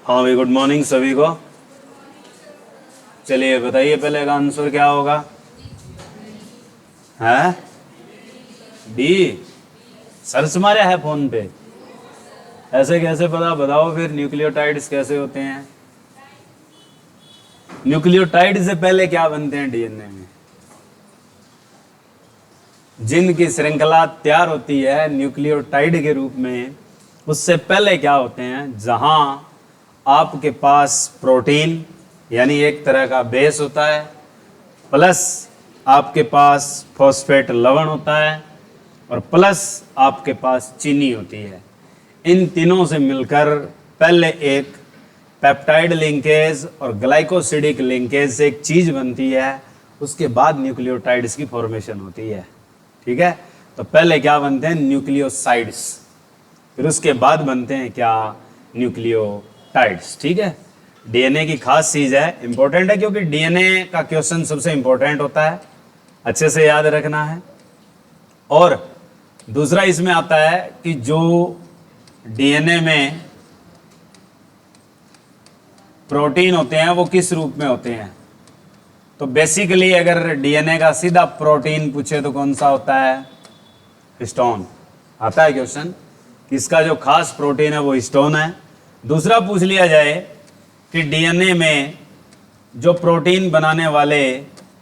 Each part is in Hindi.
हाँ भाई, गुड मॉर्निंग सभी को। चलिए बताइए पहले का आंसर क्या होगा। है डी। सर्च मारा है फोन पे। ऐसे कैसे पता, बताओ फिर। न्यूक्लियोटाइड्स कैसे होते हैं? न्यूक्लियोटाइड से पहले क्या बनते हैं डीएनए में? जिनकी श्रृंखला तैयार होती है न्यूक्लियोटाइड के रूप में, उससे पहले क्या होते हैं? जहां आपके पास प्रोटीन यानी एक तरह का बेस होता है, प्लस आपके पास फॉस्फेट लवण होता है, और प्लस आपके पास चीनी होती है। इन तीनों से मिलकर पहले एक पेप्टाइड लिंकेज और ग्लाइकोसिडिक लिंकेज से एक चीज बनती है। उसके बाद न्यूक्लियोटाइड्स की फॉर्मेशन होती है। ठीक है, तो पहले क्या बनते हैं? न्यूक्लियोसाइड्स। फिर उसके बाद बनते हैं क्या? न्यूक्लियोटाइड्स। ठीक है, डीएनए की खास चीज है, इंपॉर्टेंट है, क्योंकि डीएनए का क्वेश्चन सबसे इंपॉर्टेंट होता है, अच्छे से याद रखना है। और दूसरा इसमें आता है कि जो डीएनए में प्रोटीन होते हैं वो किस रूप में होते हैं। तो बेसिकली अगर डीएनए का सीधा प्रोटीन पूछे तो कौन सा होता है? हिस्टोन। आता है क्वेश्चन कि इसका जो खास प्रोटीन है वो हिस्टोन है। दूसरा पूछ लिया जाए कि डीएनए में जो प्रोटीन बनाने वाले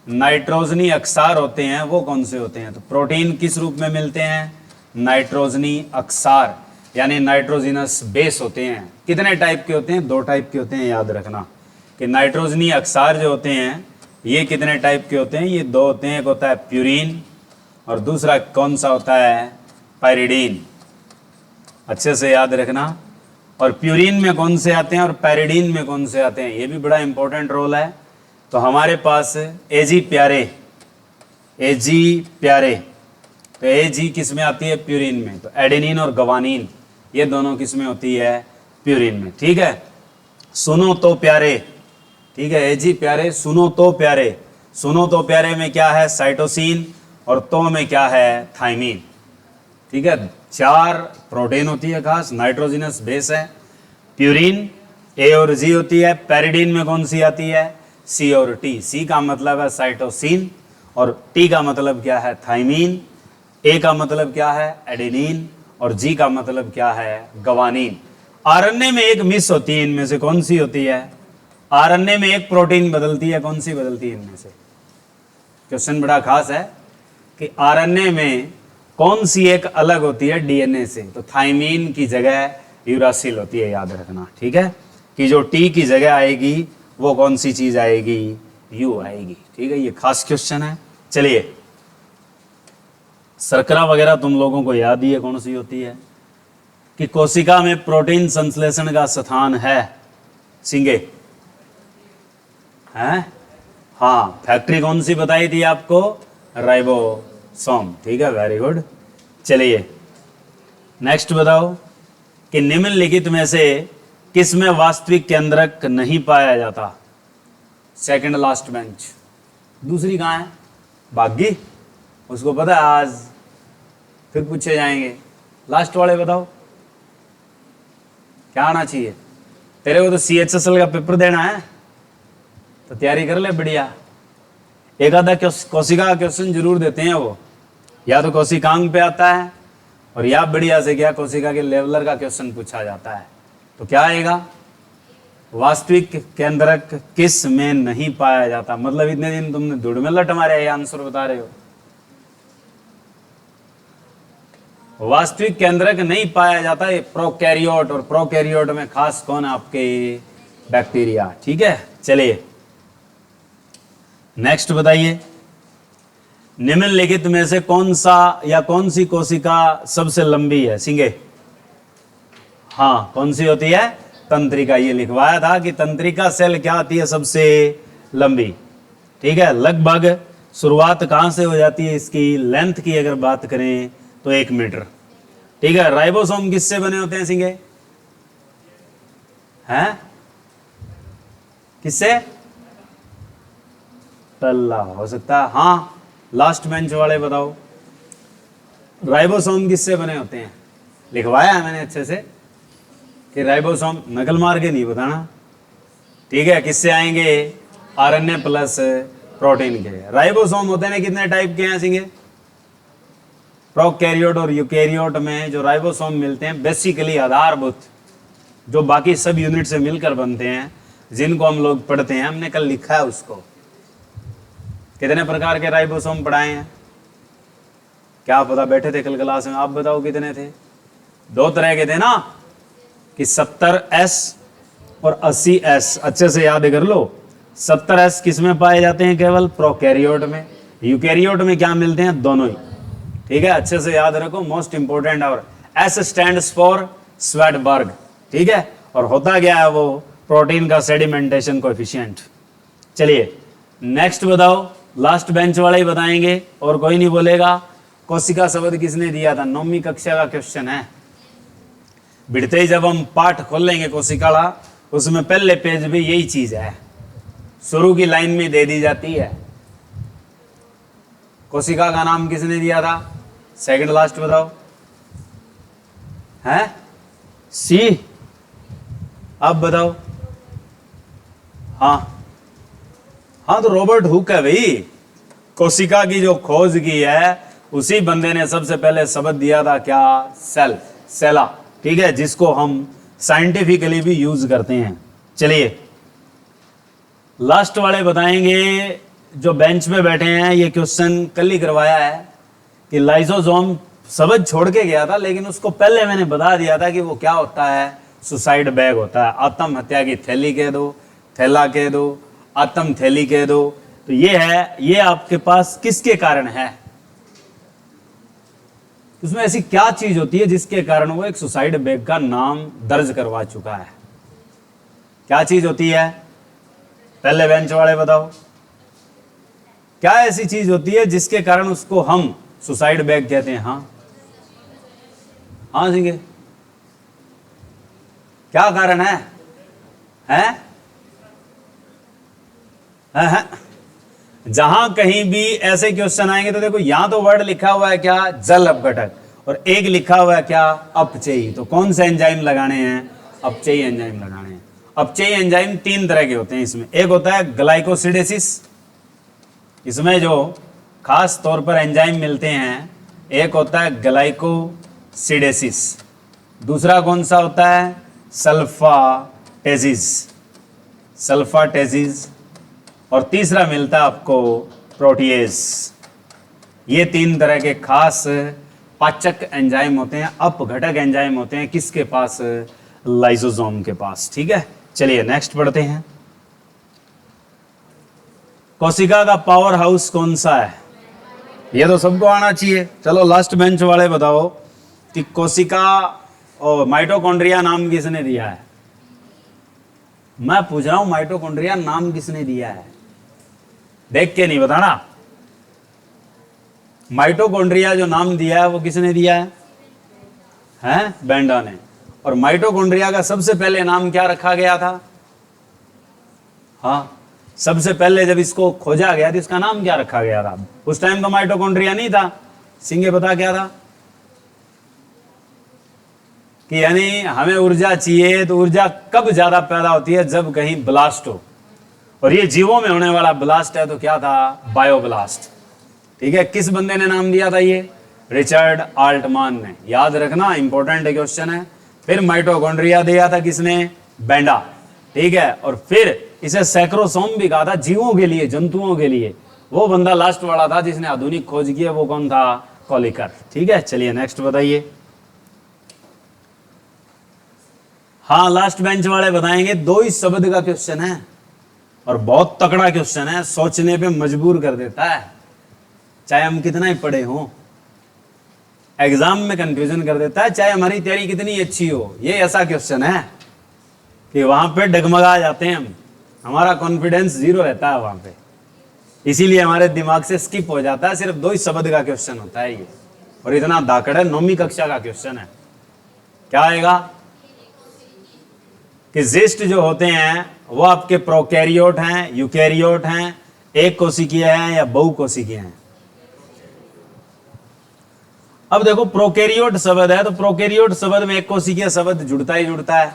नाइट्रोजनी अक्षार होते हैं वो कौन से होते हैं। तो प्रोटीन किस रूप में मिलते हैं? नाइट्रोजनी अक्षार यानी नाइट्रोजिनस बेस होते हैं। कितने टाइप के होते हैं? 2 टाइप के होते हैं, याद रखना कि नाइट्रोजनी अक्षार जो होते हैं ये कितने टाइप के होते हैं? ये 2 होते हैं। एक होता है प्यूरीन और दूसरा कौन सा होता है? पायरिडीन। अच्छे से याद रखना। और प्यूरीन में कौन से आते हैं और पैरिडीन में कौन से आते हैं, ये भी बड़ा इंपॉर्टेंट रोल है। तो हमारे पास एजी प्यारे, तो एजी किस में आती है? प्यूरीन में। तो एडेनिन और गवानीन ये दोनों किस में होती है? प्यूरीन में। ठीक है, सुनो तो प्यारे। ठीक है, एजी प्यारे, सुनो तो प्यारे। सुनो तो प्यारे में क्या है? साइटोसिन। और तो में क्या है? थाइमीन। ठीक है, 4 प्रोटीन होती है खास, नाइट्रोजिनस बेस है। प्यूरीन ए और जी होती है। पैरिडीन में कौन सी आती है? सी और टी। सी का मतलब है साइटोसिन और टी का मतलब क्या है? थाइमीन। ए का मतलब क्या है? एडेनिन। और जी का मतलब क्या है? गवानीन। आरएनए में एक मिस होती है, इनमें से कौन सी होती है? आरएनए में एक प्रोटीन बदलती है, कौन सी बदलती है इनमें से? क्वेश्चन बड़ा खास है कि आरएनए में कौन सी एक अलग होती है डीएनए से। तो थाइमीन की जगह यूरासिल होती है, याद रखना। ठीक है, कि जो टी की जगह आएगी वो कौन सी चीज आएगी? यू आएगी। ठीक है, ये खास क्वेश्चन है। चलिए, शर्करा वगैरह तुम लोगों को याद ही है कौन सी होती है, कि कोशिका में प्रोटीन संश्लेषण का स्थान है। सिंगे हैं? हाँ, फैक्ट्री कौन सी बताई थी आपको? राइबोसोम। ठीक है, वेरी गुड। चलिए नेक्स्ट बताओ कि निम्नलिखित में से किस में वास्तविक केंद्रक नहीं पाया जाता? Second last bench. दूसरी कहाँ है? भाग्य। उसको पता है, आज फिर पूछे जाएंगे। लास्ट वाले बताओ क्या आना चाहिए। तेरे को तो CHSL का पेपर देना है तो तैयारी कर ले बढ़िया। एक आधा कोशिका का क्वेश्चन जरूर देते हैं वो, या तो कोशिकांग पे आता है और या बढ़िया से क्या कोशिका के लेवलर का क्वेश्चन पूछा जाता है। तो क्या आएगा? वास्तविक केंद्रक किस में नहीं पाया जाता। मतलब इतने दिन तुमने धूड़ में लट मारे, ये आंसर बता रहे हो। वास्तविक केंद्रक नहीं पाया जाता है प्रोकैरियोट, और प्रोकैरियोट में खास कौन है? आपके बैक्टीरिया। ठीक है, चलिए नेक्स्ट बताइए, निम्नलिखित में से कौन सा या कौन सी कोशिका सबसे लंबी है? सिंगे। हाँ, कौन सी होती है? तंत्रिका। ये लिखवाया था कि तंत्रिका सेल क्या होती है? सबसे लंबी। ठीक है, लगभग शुरुआत कहां से हो जाती है इसकी? लेंथ की अगर बात करें तो 1 मीटर। ठीक है, राइबोसोम किससे बने होते हैं सिंगे? हैं? किससे? तल्ला हो सकता है। हाँ, लास्ट बेंच वाले बताओ, राइबोसोम किससे बने होते हैं? लिखवाया है मैंने अच्छे से। कि राइबोसोम नकल मार के नहीं बताना, ठीक है। किससे आएंगे? आरएनए प्लस प्रोटीन के। राइबोसोम होते हैं कितने टाइप के हैं सिंगे? प्रोकैरियोट और यूकैरियोट में जो राइबोसोम मिलते हैं बेसिकली आधारभूत जो बाकी सब यूनिट से मिलकर बनते हैं, जिनको हम लोग पढ़ते हैं, हमने कल लिखा है उसको। कितने प्रकार के राइबोसोम पढ़ाए हैं? क्या पता, बैठे थे कल क्लास में, आप बताओ कितने थे? 2 तरह के थे ना, कि 70S और 80S। अच्छे से याद कर लो। 70S किस में पाए जाते हैं? केवल प्रोकैरियोट में। यूकैरियोट में क्या मिलते हैं? दोनों ही, ठीक है। अच्छे से याद रखो, मोस्ट इंपोर्टेंट। और S स्टैंड्स फॉर स्वेटबर्ग, ठीक है। और होता क्या है वो? प्रोटीन का सेडिमेंटेशन कोएफिशिएंट। चलिए नेक्स्ट बताओ, लास्ट बेंच वाले ही बताएंगे और कोई नहीं बोलेगा। कोशिका शब्द किसने दिया था? 9वीं कक्षा का क्वेश्चन है। बिड़ते ही जब हम पाठ खोल लेंगे कोशिकाला, उसमें पहले पेज पे यही चीज है, शुरू की लाइन में दे दी जाती है। कोशिका का नाम किसने दिया था? सेकंड लास्ट बताओ। है सी? अब बताओ। हाँ हाँ, तो रॉबर्ट हुक है भाई। कोशिका की जो खोज की है उसी बंदे ने सबसे पहले शब्द दिया था, क्या? सेल, सेला, ठीक है, जिसको हम साइंटिफिकली भी यूज करते हैं। चलिए लास्ट वाले बताएंगे। जो बेंच पे बैठे हैं, ये क्वेश्चन कल ही करवाया है कि लाइसोसोम शब्द छोड़ के गया था, लेकिन उसको पहले मैंने बता दिया था कि वो क्या होता है। सुसाइड बैग होता है। आत्महत्या की थैली कह दो, थैला कह दो, आत्म थैली कह दो। तो ये है, ये आपके पास किसके कारण है? उसमें ऐसी क्या चीज होती है जिसके कारण वो एक सुसाइड बैग का नाम दर्ज करवा चुका है? क्या चीज होती है? पहले बेंच वाले बताओ। क्या ऐसी चीज होती है जिसके कारण उसको हम सुसाइड बैग कहते हैं? हाँ हाँ सिंगे, क्या कारण है? हैं? हैं? जहां कहीं भी ऐसे क्वेश्चन आएंगे तो देखो, यहां तो वर्ड लिखा हुआ है क्या? जल अपघटक, और एक लिखा हुआ है क्या? अपचयी। तो कौन से एंजाइम लगाने हैं? अपचयी एंजाइम लगाने हैं। अपचयी एंजाइम 3 तरह के होते हैं इसमें। एक होता है ग्लाइकोसिडेसिस, इसमें जो खास तौर पर एंजाइम मिलते हैं, एक होता है ग्लाइकोसिडेसिस। दूसरा कौन सा होता है? सल्फाटेसिस, सल्फाटेसिस। और तीसरा मिलता है आपको प्रोटीएज। ये 3 तरह के खास पाचक एंजाइम होते हैं, अपघटक एंजाइम होते हैं। किसके पास? लाइसोसोम के पास, ठीक है। चलिए नेक्स्ट पढ़ते हैं। कोशिका का पावर हाउस कौन सा है? ये तो सबको आना चाहिए। चलो लास्ट बेंच वाले बताओ कि कोशिका और माइटोकॉन्ड्रिया नाम किसने दिया है? मैं पूछ रहा हूं, माइटोकॉन्ड्रिया नाम किसने दिया है? देख के नहीं बताना। माइटोकॉन्ड्रिया जो नाम दिया है वो किसने दिया है? हैं? बेंडा ने। और माइटोकॉन्ड्रिया का सबसे पहले नाम क्या रखा गया था? हाँ, सबसे पहले जब इसको खोजा गया तो इसका नाम क्या रखा गया था? उस टाइम तो माइटोकॉन्ड्रिया नहीं था। सिंगे बता क्या था? कि यानी हमें ऊर्जा चाहिए, तो ऊर्जा कब ज्यादा पैदा होती है? जब कहीं ब्लास्ट हो। और ये जीवों में होने वाला ब्लास्ट है, तो क्या था? बायोब्लास्ट, ठीक है। किस बंदे ने नाम दिया था ये? रिचर्ड आल्टमान ने। याद रखना, इंपॉर्टेंट क्वेश्चन है। फिर माइटोकॉन्ड्रिया दिया था किसने? बेंडा, ठीक है। और फिर इसे सैक्रोसोम भी कहा था, जीवों के लिए, जंतुओं के लिए। वो बंदा लास्ट वाला था जिसने आधुनिक खोज की है, वो कौन था? कॉलिकर, ठीक है। चलिए नेक्स्ट बताइए। हाँ, लास्ट बेंच वाले बताएंगे। 2 ही शब्द का क्वेश्चन है और बहुत तगड़ा क्वेश्चन है, सोचने पे मजबूर कर देता है, चाहे हम कितना ही पढ़े हों। एग्जाम में कंफ्यूजन कर देता है, चाहे हमारी तैयारी कितनी अच्छी हो। ये ऐसा क्वेश्चन है कि वहां पे डगमगा जाते हैं हम, हमारा कॉन्फिडेंस 0 रहता है वहां पे, इसीलिए हमारे दिमाग से स्किप हो जाता है। सिर्फ 2 ही शब्द का क्वेश्चन होता है ये, और इतना दाकड़ है। 9वीं कक्षा का क्वेश्चन है। क्या आएगा? कि जिस्ट जो होते हैं वो आपके प्रोकैरियोट हैं, यूकैरियोट हैं, एक कोशिकीय हैं या बहुकोशिकीय हैं? अब देखो, प्रोकैरियोट शब्द है तो प्रोकैरियोट शब्द में एक कोशिकीय शब्द जुड़ता ही जुड़ता है।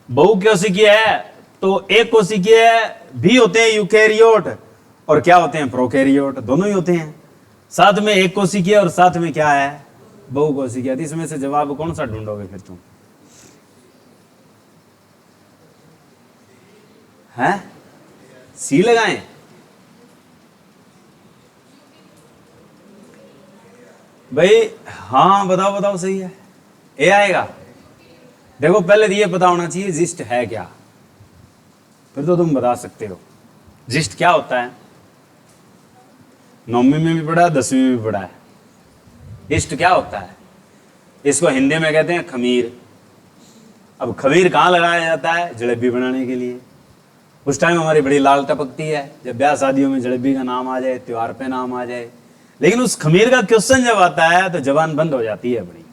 बहुकोशिकीय है तो एक कोशिकीय भी होते हैं यूकेरियोट, और क्या होते हैं प्रोकैरियोट, दोनों ही होते हैं। साथ में एक कोशिकीय और साथ में क्या है बहुकोशिकीय। इसमें से जवाब कौन सा ढूंढोगे फिर तुम? हैं सी लगाएं? भाई हाँ बताओ बताओ, सही है, ए आएगा। देखो पहले तो ये पता होना चाहिए जिस्ट है क्या, फिर तो तुम बता सकते हो जिस्ट क्या होता है। 9वीं में भी पढ़ा है, 10वीं में भी पढ़ा है। जिस्ट क्या होता है? इसको हिंदी में कहते हैं खमीर। अब खमीर कहाँ लगाया जाता है? जलेबी बनाने के लिए। उस टाइम हमारी बड़ी लाल टपकती है जब ब्याह शादियों में जलेबी का नाम आ जाए, त्योहार पे नाम आ जाए। लेकिन उस खमीर का क्वेश्चन जब आता है तो जबान बंद हो जाती है बड़ी,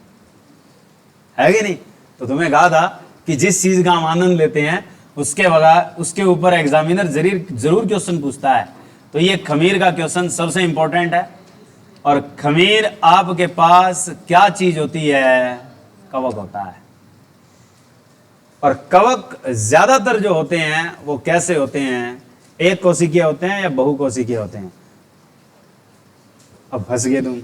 है कि नहीं? तो तुम्हें कहा था कि जिस चीज का हम आनंद लेते हैं उसके बगैर उसके ऊपर एग्जामिनर जरूर क्वेश्चन पूछता है। तो ये खमीर का क्वेश्चन सबसे इंपॉर्टेंट है। और खमीर आपके पास क्या चीज होती है? कवक होता है। और कवक ज्यादातर जो होते हैं वो कैसे होते हैं? एक कोशिकीय होते हैं या बहुकोशिकीय होते हैं? अब फंस गए तुम।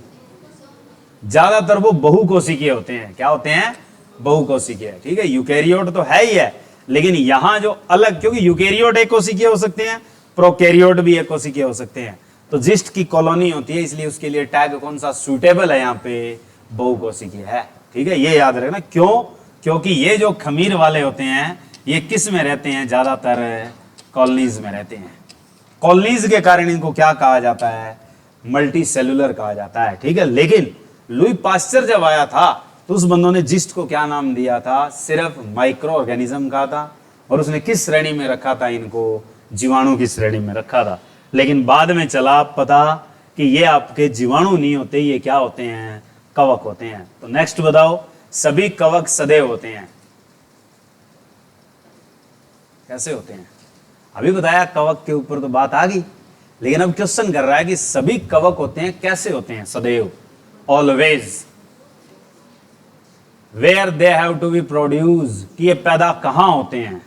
ज्यादातर वो बहुकोशिकीय होते हैं। क्या होते हैं? बहुकोशिकीय। ठीक है, यूकेरियोट तो है ही है, लेकिन यहां जो अलग, क्योंकि यूकेरियोट एक कोशिकीय हो सकते हैं, प्रोकैरियोट भी एक कोशिकीय हो सकते हैं। तो जिस्ट की कॉलोनी होती है, इसलिए उसके लिए टैग कौन सा सूटेबल है? यहाँ पे बहुकोशिकीय है। ठीक है, ये याद रखना। क्यों? क्योंकि ये जो खमीर वाले होते हैं ये किस में रहते हैं? ज्यादातर कॉलोनीज में रहते हैं। कॉलोनीज के कारण इनको क्या कहा जाता है? मल्टी सेलुलर कहा जाता है। ठीक है, लेकिन लुई पास्चर जब आया था तो उस बंदों ने जिस्ट को क्या नाम दिया था? सिर्फ माइक्रो ऑर्गेनिज्म कहा था। और उसने किस श्रेणी में रखा था इनको? जीवाणु की श्रेणी में रखा था। लेकिन बाद में चला पता कि ये आपके जीवाणु नहीं होते, ये क्या होते हैं? कवक होते हैं। तो नेक्स्ट बताओ, सभी कवक सदैव होते हैं। कैसे होते हैं? अभी बताया कवक के ऊपर तो बात आ गई, लेकिन अब क्वेश्चन कर रहा है कि सभी कवक होते हैं, कैसे होते हैं? सदैव, always. Where they have to be produce, कि ये पैदा कहां होते हैं?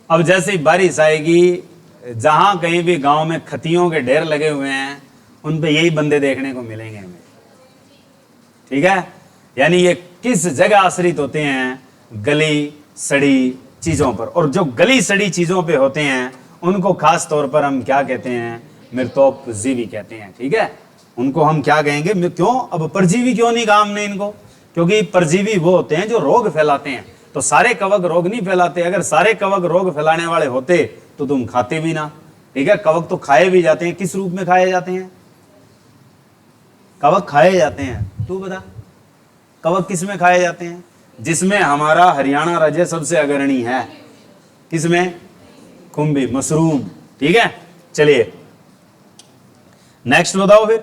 अब जैसे ही बारिश आएगी, जहां कहीं भी गांव में खतियों के ढेर लगे हुए हैं उन पे यही बंदे देखने को मिलेंगे हमें। ठीक है, यानी ये किस जगह आश्रित होते हैं? गली सड़ी चीजों पर। और जो गली सड़ी चीजों पे होते हैं उनको खास तौर पर हम क्या कहते हैं? मृतोपजीवी कहते हैं। ठीक है, उनको हम क्या कहेंगे? क्यों? अब परजीवी क्यों नहीं कहा हमने इनको? क्योंकि परजीवी वो होते हैं जो रोग फैलाते हैं। तो सारे कवक रोग नहीं फैलाते। अगर सारे कवक रोग फैलाने वाले होते तो तुम खाते भी ना। ठीक है, कवक तो खाए भी जाते हैं। किस रूप में खाए जाते हैं? कवक खाए जाते हैं, तू बता। कवक किस में खाए जाते हैं? जिसमें हमारा हरियाणा राज्य सबसे अग्रणी है। किसमें? खुम्बी, मशरूम। ठीक है, चलिए नेक्स्ट बताओ फिर।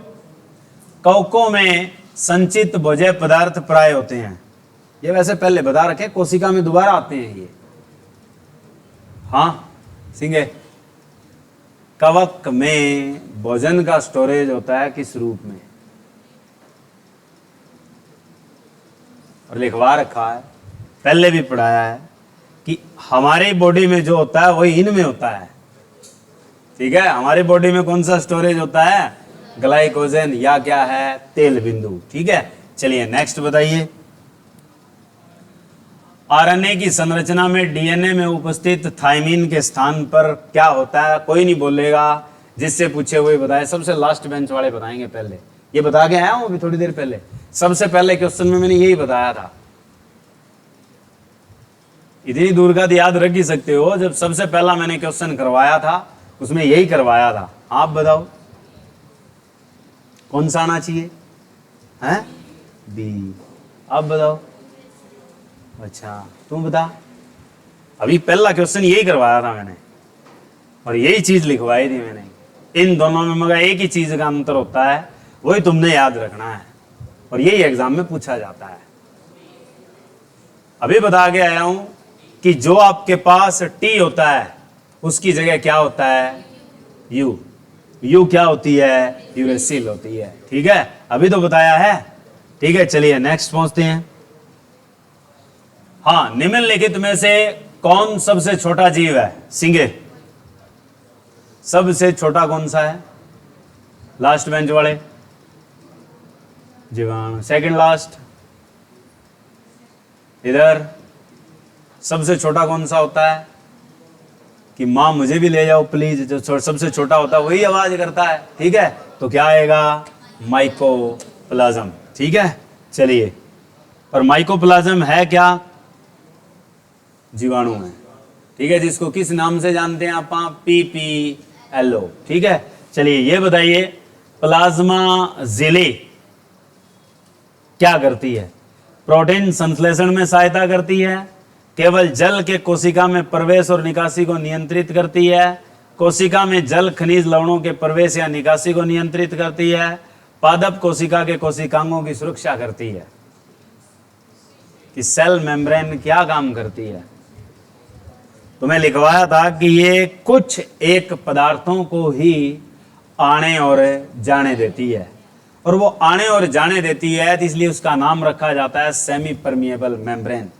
कवकों में संचित भोज्य पदार्थ प्राय होते हैं। ये वैसे पहले बता रखे, कोशिका में दोबारा आते हैं ये। हाँ सिंगे, कवक में भोजन का स्टोरेज होता है किस रूप में? और लिखवा रखा है, पहले भी पढ़ाया है कि हमारी बॉडी में जो होता है वही इनमें होता है। ठीक है, हमारी बॉडी में कौन सा स्टोरेज होता है? ग्लाइकोजन, या क्या है? तेल बिंदु। ठीक है, चलिए नेक्स्ट बताइए। आरएनए की संरचना में डीएनए में उपस्थित थायमिन के स्थान पर क्या होता है? कोई नहीं बोलेगा, जिससे पूछे हुए बताए। सबसे लास्ट बेंच वाले बताएंगे। पहले ये बता के आया हूं अभी थोड़ी देर पहले। सबसे पहले क्वेश्चन में मैंने यही बताया था। इतनी दूर का तो याद रख ही सकते हो, जब सबसे पहला मैंने क्वेश्चन करवाया था उसमें यही करवाया था। आप बताओ कौन सा आना चाहिए? हैं? बी। आप बताओ। अच्छा तुम बता। अभी पहला क्वेश्चन यही करवाया था मैंने और यही चीज लिखवाई थी मैंने। इन दोनों में मगर एक ही चीज का अंतर होता है, वही तुमने याद रखना है और यही एग्जाम में पूछा जाता है। अभी बता के आया हूं कि जो आपके पास टी होता है उसकी जगह क्या होता है? यू। यू क्या होती है? यूरेसिल होती है। ठीक है, अभी तो बताया है। ठीक है, चलिए नेक्स्ट पहुंचते हैं। हाँ, निम्नलिखित में से कौन सबसे छोटा जीव है? सिंगे। सबसे छोटा कौन सा है? लास्ट बेंच वाले, जीवाणु। सेकंड लास्ट, इधर सबसे छोटा कौन सा होता है? कि माँ मुझे भी ले जाओ प्लीज। जो सबसे छोटा होता है वही आवाज करता है, ठीक है। तो क्या आएगा? माइकोप्लाज्म, ठीक है। चलिए, और माइकोप्लाज्म है क्या? जीवाणु है, ठीक है, जिसको किस नाम से जानते हैं आप? PPLO, ठीक है। चलिए ये बताइए, प्लाज्मा झिल्ली क्या करती है? प्रोटीन संश्लेषण में सहायता करती है, केवल जल के कोशिका में प्रवेश और निकासी को नियंत्रित करती है, कोशिका में जल खनिज लवणों के प्रवेश या निकासी को नियंत्रित करती है, पादप कोशिका के कोशिकांगों की सुरक्षा करती है। कि सेल मेम्ब्रेन क्या काम करती है? तो मैं लिखवाया था कि ये कुछ एक पदार्थों को ही आने और जाने देती है, और वो आने और जाने देती है, तो इसलिए उसका नाम रखा जाता है सेमी परमिएबल मेम्ब्रेन।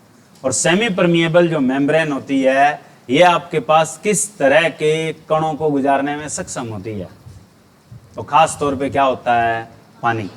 और सेमी परमिएबल जो मेम्ब्रेन होती है, ये आपके पास किस तरह के कणों को गुजारने में सक्षम होती है? तो खास तौर पे क्या होता है? पानी,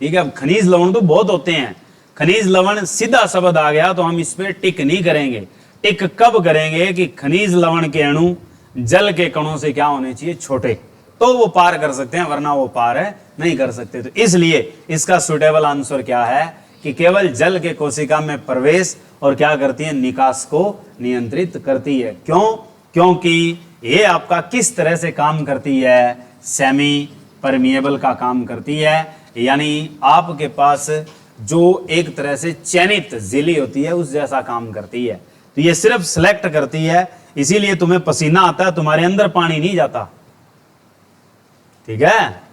ठीक है। अब खनिज लवण तो बहुत होते हैं, खनिज लवण सीधा शब्द आ गया तो हम इस पे टिक नहीं करेंगे। टिक कब करेंगे कि खनिज लवण के अणु जल के कणों से क्या होने चाहिए? छोटे, तो वो पार कर सकते हैं, वरना वो पार नहीं कर सकते। तो इसलिए इसका सुटेबल आंसर क्या है? कि केवल जल के कोशिका में प्रवेश और क्या करती है? निकास को नियंत्रित करती है। क्यों? क्योंकि ये आपका किस तरह से काम करती है? सेमी परमिएबल का काम करती है, यानी आपके पास जो एक तरह से चयनित झिल्ली होती है उस जैसा काम करती है। तो ये सिर्फ सिलेक्ट करती है, इसीलिए तुम्हें पसीना आता है, तुम्हारे अंदर पानी नहीं जाता, ठीक है।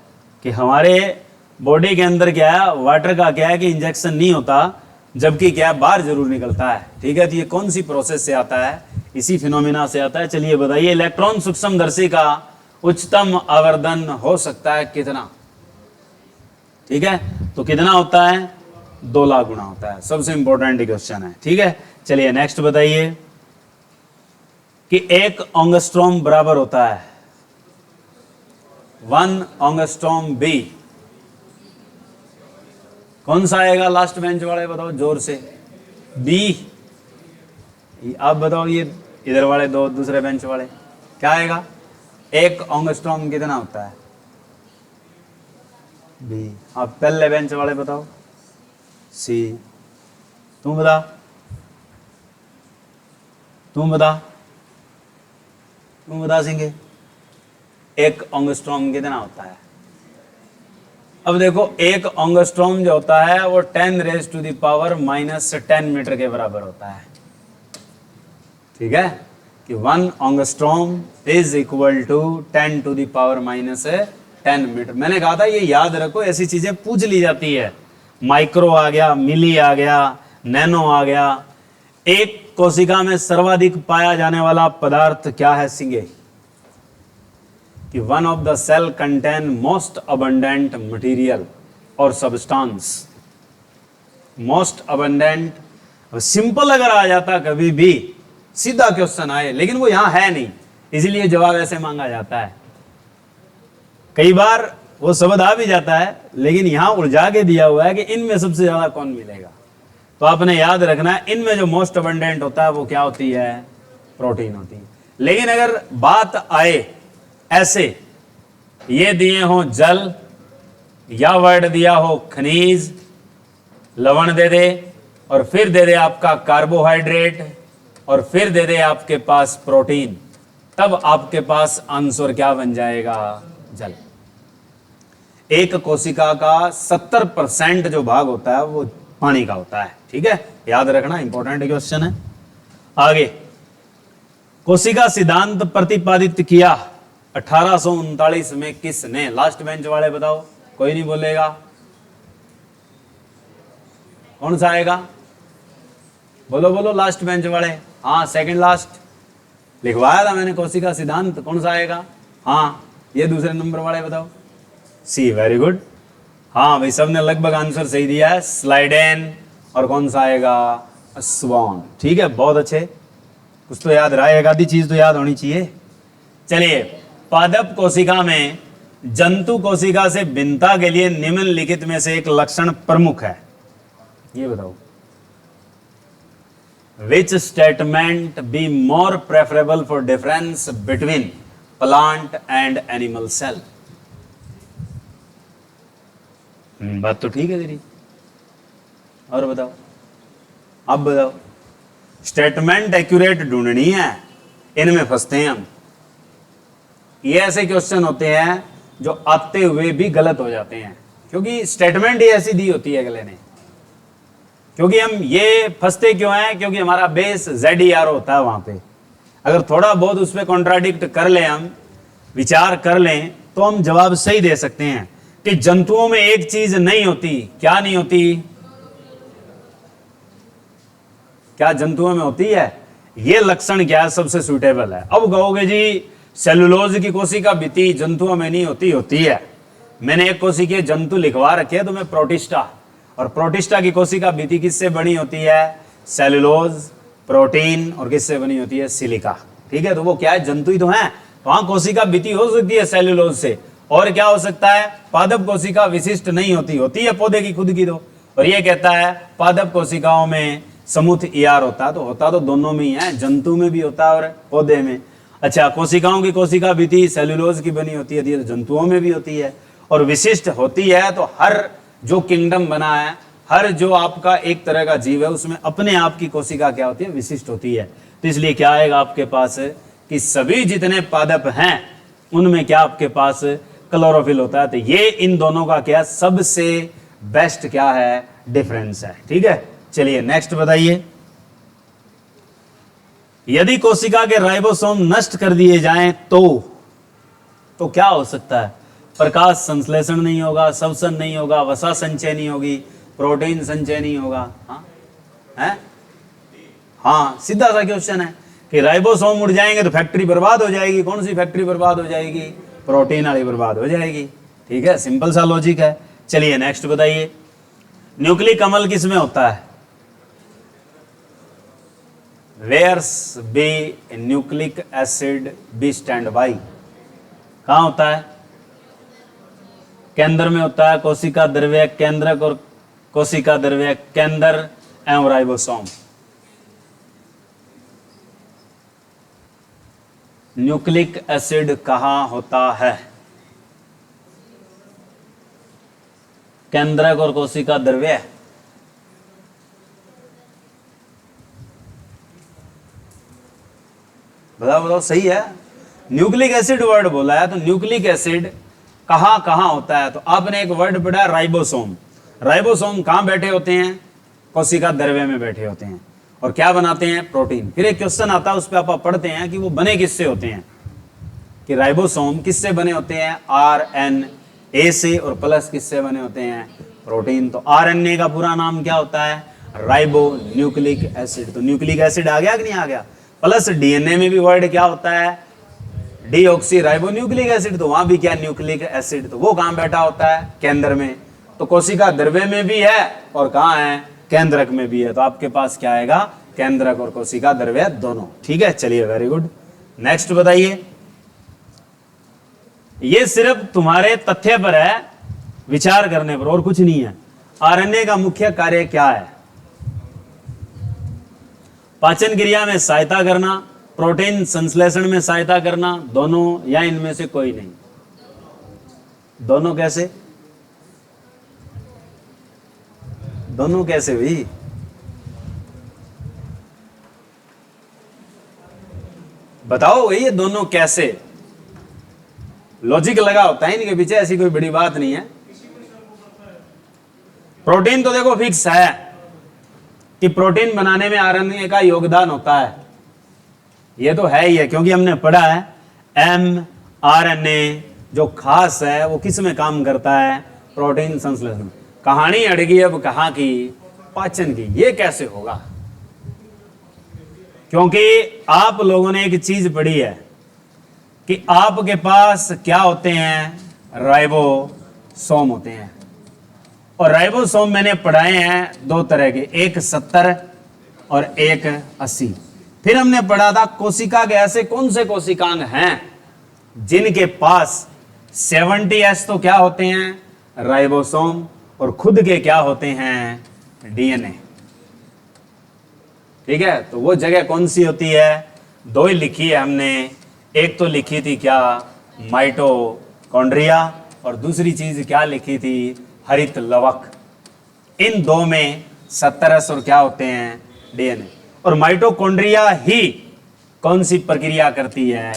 कि हमारे बॉडी के अंदर क्या है? वाटर का क्या है कि इंजेक्शन नहीं होता, जबकि क्या है? बाहर जरूर निकलता है, ठीक है। तो ये कौन सी प्रोसेस से आता है? इसी फिनोमिना से आता है। चलिए बताइए, इलेक्ट्रॉन सूक्ष्मदर्शी का उच्चतम आवर्धन हो सकता है कितना? ठीक है, तो कितना होता है? 2 लाख गुना होता है। सबसे इंपॉर्टेंट क्वेश्चन है, ठीक है। चलिए नेक्स्ट बताइए कि 1 एंगस्ट्रॉम बराबर होता है 1 एंगस्ट्रॉम बी। कौन सा आएगा? लास्ट बेंच वाले बताओ जोर से। बी। आप बताओ, ये इधर वाले दो, दूसरे बेंच वाले, क्या आएगा? 1 एंगस्ट्रॉम कितना होता है? बी। आप पहले बेंच वाले बताओ। सी। तुम बता, तुम बता, तुम बता सिंगे, 1 एंगस्ट्रॉम कितना होता है? अब देखो, 1 एंगस्ट्रॉम जो होता है वो 10⁻⁻10 मीटर के बराबर होता है, ठीक है। कि 1 angstrom is equal to 10⁻⁻10 metre. मैंने कहा था ये याद रखो, ऐसी चीजें पूछ ली जाती है। माइक्रो आ गया, मिली आ गया, नैनो आ गया। एक कोशिका में सर्वाधिक पाया जाने वाला पदार्थ क्या है सिंगे? कि one of the cell contain most abundant material और सब्सटेंस। मोस्ट अबंडेंट सिंपल अगर आ जाता, कभी भी सीधा क्वेश्चन आए, लेकिन वो यहां है नहीं, इसलिए जवाब ऐसे मांगा जाता है। कई बार वो शब्द आ भी जाता है, लेकिन यहां उलझा के दिया हुआ है कि इनमें सबसे ज्यादा कौन मिलेगा। तो आपने याद रखना है, इनमें जो मोस्ट अबंडेंट होता है वो क्या होती है? प्रोटीन होती है। लेकिन अगर बात आए ऐसे, ये दिए हो जल, या वर्ड दिया हो खनिज, लवण दे दे, और फिर दे दे आपका कार्बोहाइड्रेट, और फिर दे दे आपके पास प्रोटीन, तब आपके पास आंसर क्या बन जाएगा? जल। एक कोशिका का 70% जो भाग होता है वो पानी का होता है, ठीक है, याद रखना, इंपॉर्टेंट क्वेश्चन है। आगे, कोशिका सिद्धांत प्रतिपादित किया 1839 में किसने? लास्ट बेंच वाले बताओ, कोई नहीं बोलेगा। कौन सा आएगा? बोलो बोलो लास्ट बेंच वाले। हाँ, सेकंड लास्ट लिखवाया था मैंने, कोशिका सिद्धांत। कौन सा आएगा? हाँ, ये दूसरे नंबर वाले बताओ। सी, वेरी गुड। हाँ भाई, सबने लगभग आंसर सही दिया है, स्लाइडेन। और कौन सा आएगा? स्वान। ठीक है, बहुत अच्छे, कुछ तो याद रहा, एक आधी चीज तो याद होनी चाहिए। चलिए, पादप कोशिका में जंतु कोशिका से भिन्नता के लिए निम्नलिखित में से एक लक्षण प्रमुख है, ये बताओ। Which statement be more preferable for difference between plant and animal cell? बात तो ठीक है तेरी, और बताओ, अब बताओ। स्टेटमेंट एक्यूरेट ढूंढनी है, इनमें फंसते हैं हम। ये ऐसे क्वेश्चन होते हैं जो आते हुए भी गलत हो जाते हैं, क्योंकि स्टेटमेंट ही ऐसी दी होती है अगले ने। क्योंकि हम ये फंसते क्यों हैं? क्योंकि हमारा बेस ZER होता है वहां पे। अगर थोड़ा बहुत उस पर कॉन्ट्राडिक्ट कर लें, हम विचार कर लें, तो हम जवाब सही दे सकते हैं कि जंतुओं में एक चीज नहीं होती। क्या नहीं होती? क्या जंतुओं में होती है? ये लक्षण क्या है? सबसे सुटेबल है। अब कहोगे जी सेलुलोज की कोशिका भित्ति जंतुओं में नहीं होती। होती है। मैंने एक कोशिकीय जंतु लिखवा रखे है तुम्हें, प्रोटिस्टा। और प्रोटिस्टा की कोशिका भित्ति किससे बनी होती है? सेलुलोज, प्रोटीन, और किससे बनी होती है? सिलिका। ठीक है, तो वो क्या है? जंतु ही तो है। वहां कोशिका भित्ति हो सकती है सेलुलोज से, और क्या हो सकता है? पादप कोशिका विशिष्ट नहीं होती। होती है पौधे की खुद की तो। और ये कहता है पादप कोशिकाओं में समूथ ER होता है। तो होता तो दोनों में ही है, जंतु में भी होता है और पौधे में। अच्छा, कोशिकाओं की कोशिका भित्ति सेलुलोज की बनी होती है, तो जंतुओं में भी होती है। और विशिष्ट होती है तो हर जो किंगडम बना है, हर जो आपका एक तरह का जीव है, उसमें अपने आप की कोशिका क्या होती है? विशिष्ट होती है। तो इसलिए क्या आएगा आपके पास कि सभी जितने पादप हैं उनमें क्या आपके पास क्लोरोफिल होता है। तो ये इन दोनों का क्या सबसे बेस्ट क्या है? डिफरेंस है। ठीक है, चलिए नेक्स्ट बताइए। यदि कोशिका के राइबोसोम नष्ट कर दिए जाएं तो क्या हो सकता है? प्रकाश संश्लेषण नहीं होगा, श्वसन नहीं होगा, वसा संचय नहीं होगी, प्रोटीन संचय नहीं होगा। हाँ है? हाँ, सीधा सा क्वेश्चन है कि राइबोसोम उड़ जाएंगे तो फैक्ट्री बर्बाद हो जाएगी। कौन सी फैक्ट्री बर्बाद हो जाएगी? प्रोटीन वाली बर्बाद हो जाएगी। ठीक है, सिंपल सा लॉजिक है। चलिए नेक्स्ट बताइए। न्यूक्लिक अम्ल किस में होता है? Where's be nucleic acid be stand by? कहां होता है? केंद्र में होता है। कोशिका द्रव्य केंद्रक और कोशिका द्रव्य केंद्र एवं राइबोसोम। न्यूक्लिक एसिड कहां होता है? केंद्रक और कोशिका द्रव्य। बताओ बताओ, सही है। न्यूक्लिक एसिड वर्ड बोला है, तो न्यूक्लिक एसिड कहां कहां होता है? तो आपने एक वर्ड पढ़ा राइबोसोम। राइबोसोम कहां बैठे होते हैं? कोशिका द्रव्य में बैठे होते हैं। और क्या बनाते हैं? प्रोटीन। फिर एक क्वेश्चन आता है, उस पर आप पढ़ते हैं कि वो बने किससे होते हैं, कि राइबोसोम किससे बने होते हैं? RNA से। और प्लस किससे बने होते हैं? प्रोटीन। तो RNA का पूरा नाम क्या होता है? Ribo nucleic acid. तो न्यूक्लिक एसिड आ गया कि नहीं आ गया? प्लस DNA में भी वर्ड क्या होता है? Deoxy ribo nucleic acid. तो वहां भी क्या? Nucleic acid. तो वो कहां बैठा होता है? केंद्र में। तो कोशिका द्रव्य में भी है और कहां है? केंद्रक में भी है। तो आपके पास क्या आएगा? केंद्रक और कोशिका द्रव्य दोनों। ठीक है, चलिए वेरी गुड। नेक्स्ट बताइए। ये सिर्फ तुम्हारे तथ्य पर है, विचार करने पर, और कुछ नहीं है। RNA का मुख्य कार्य क्या है? पाचन क्रिया में सहायता करना, प्रोटीन संश्लेषण में सहायता करना, दोनों या इनमें से कोई नहीं? दोनों कैसे? दोनों कैसे भाई? बताओ भाई, ये दोनों कैसे? लॉजिक लगा होता है इनके पीछे, ऐसी कोई बड़ी बात नहीं है। प्रोटीन तो देखो फिक्स है कि प्रोटीन बनाने में RNA का योगदान होता है, ये तो है ही है, क्योंकि हमने पढ़ा है mRNA जो खास है वो किस में काम करता है? प्रोटीन संश्लेषण। कहानी अड़गी अब कहां की? पाचन की। ये कैसे होगा? क्योंकि आप लोगों ने एक चीज पढ़ी है कि आपके पास क्या होते हैं? राइबोसोम होते हैं। और राइबोसोम मैंने पढ़ाए हैं दो तरह के, एक 70 और एक 80। फिर हमने पढ़ा था कोशिका के ऐसे कौन से कोशिकांग हैं जिनके पास 70S तो क्या होते हैं, राइबोसोम, और खुद के क्या होते हैं, डीएनए। ठीक है, तो वो जगह कौन सी होती है, दो ही लिखी है हमने। एक तो लिखी थी क्या, माइटोकॉन्ड्रिया, और दूसरी चीज क्या लिखी थी, हरित लवक। इन दो में 70S और क्या होते हैं, डीएनए। और माइटोकॉन्ड्रिया ही कौन सी प्रक्रिया करती है,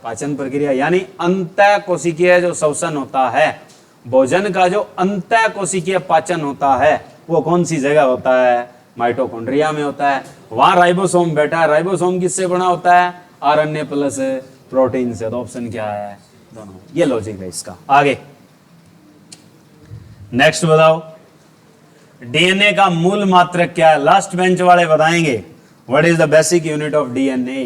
पाचन प्रक्रिया, यानी अंतः कोशिकीय जो श्वसन होता है, भोजन का जो अंतः कोशिकीय पाचन होता है, वो कौन सी जगह होता है, माइटोकॉन्ड्रिया में होता है। वहां राइबोसोम बैठा है। राइबोसोम किससे बना होता है, आरएनए प्लस प्रोटीन से। तो ऑप्शन क्या है, दोनों। ये लॉजिक है इसका। आगे नेक्स्ट बताओ, डीएनए का मूल मात्रक क्या है, लास्ट बेंच वाले बताएंगे। What is the basic unit of DNA.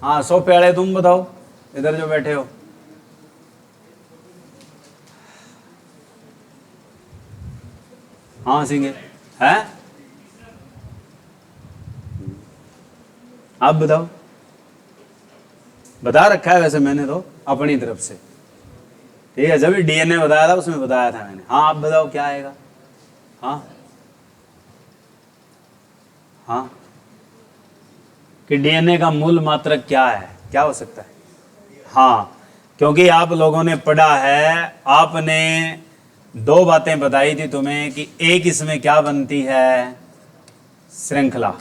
हाँ, 100 प्यारे तुम बताओ, इधर जो बैठे हो। हाँ सिंगे है, आप बताओ। बता रखा है वैसे मैंने तो अपनी तरफ से। ठीक है, जब भी डीएनए बताया था उसमें बताया था मैंने। हाँ आप बताओ क्या आएगा। हाँ हाँ, कि डीएनए का मूल मात्रक क्या है, क्या हो सकता है। हाँ, क्योंकि आप लोगों ने पढ़ा है, आपने दो बातें बताई थी तुम्हें कि एक इसमें क्या बनती है, श्रृंखला,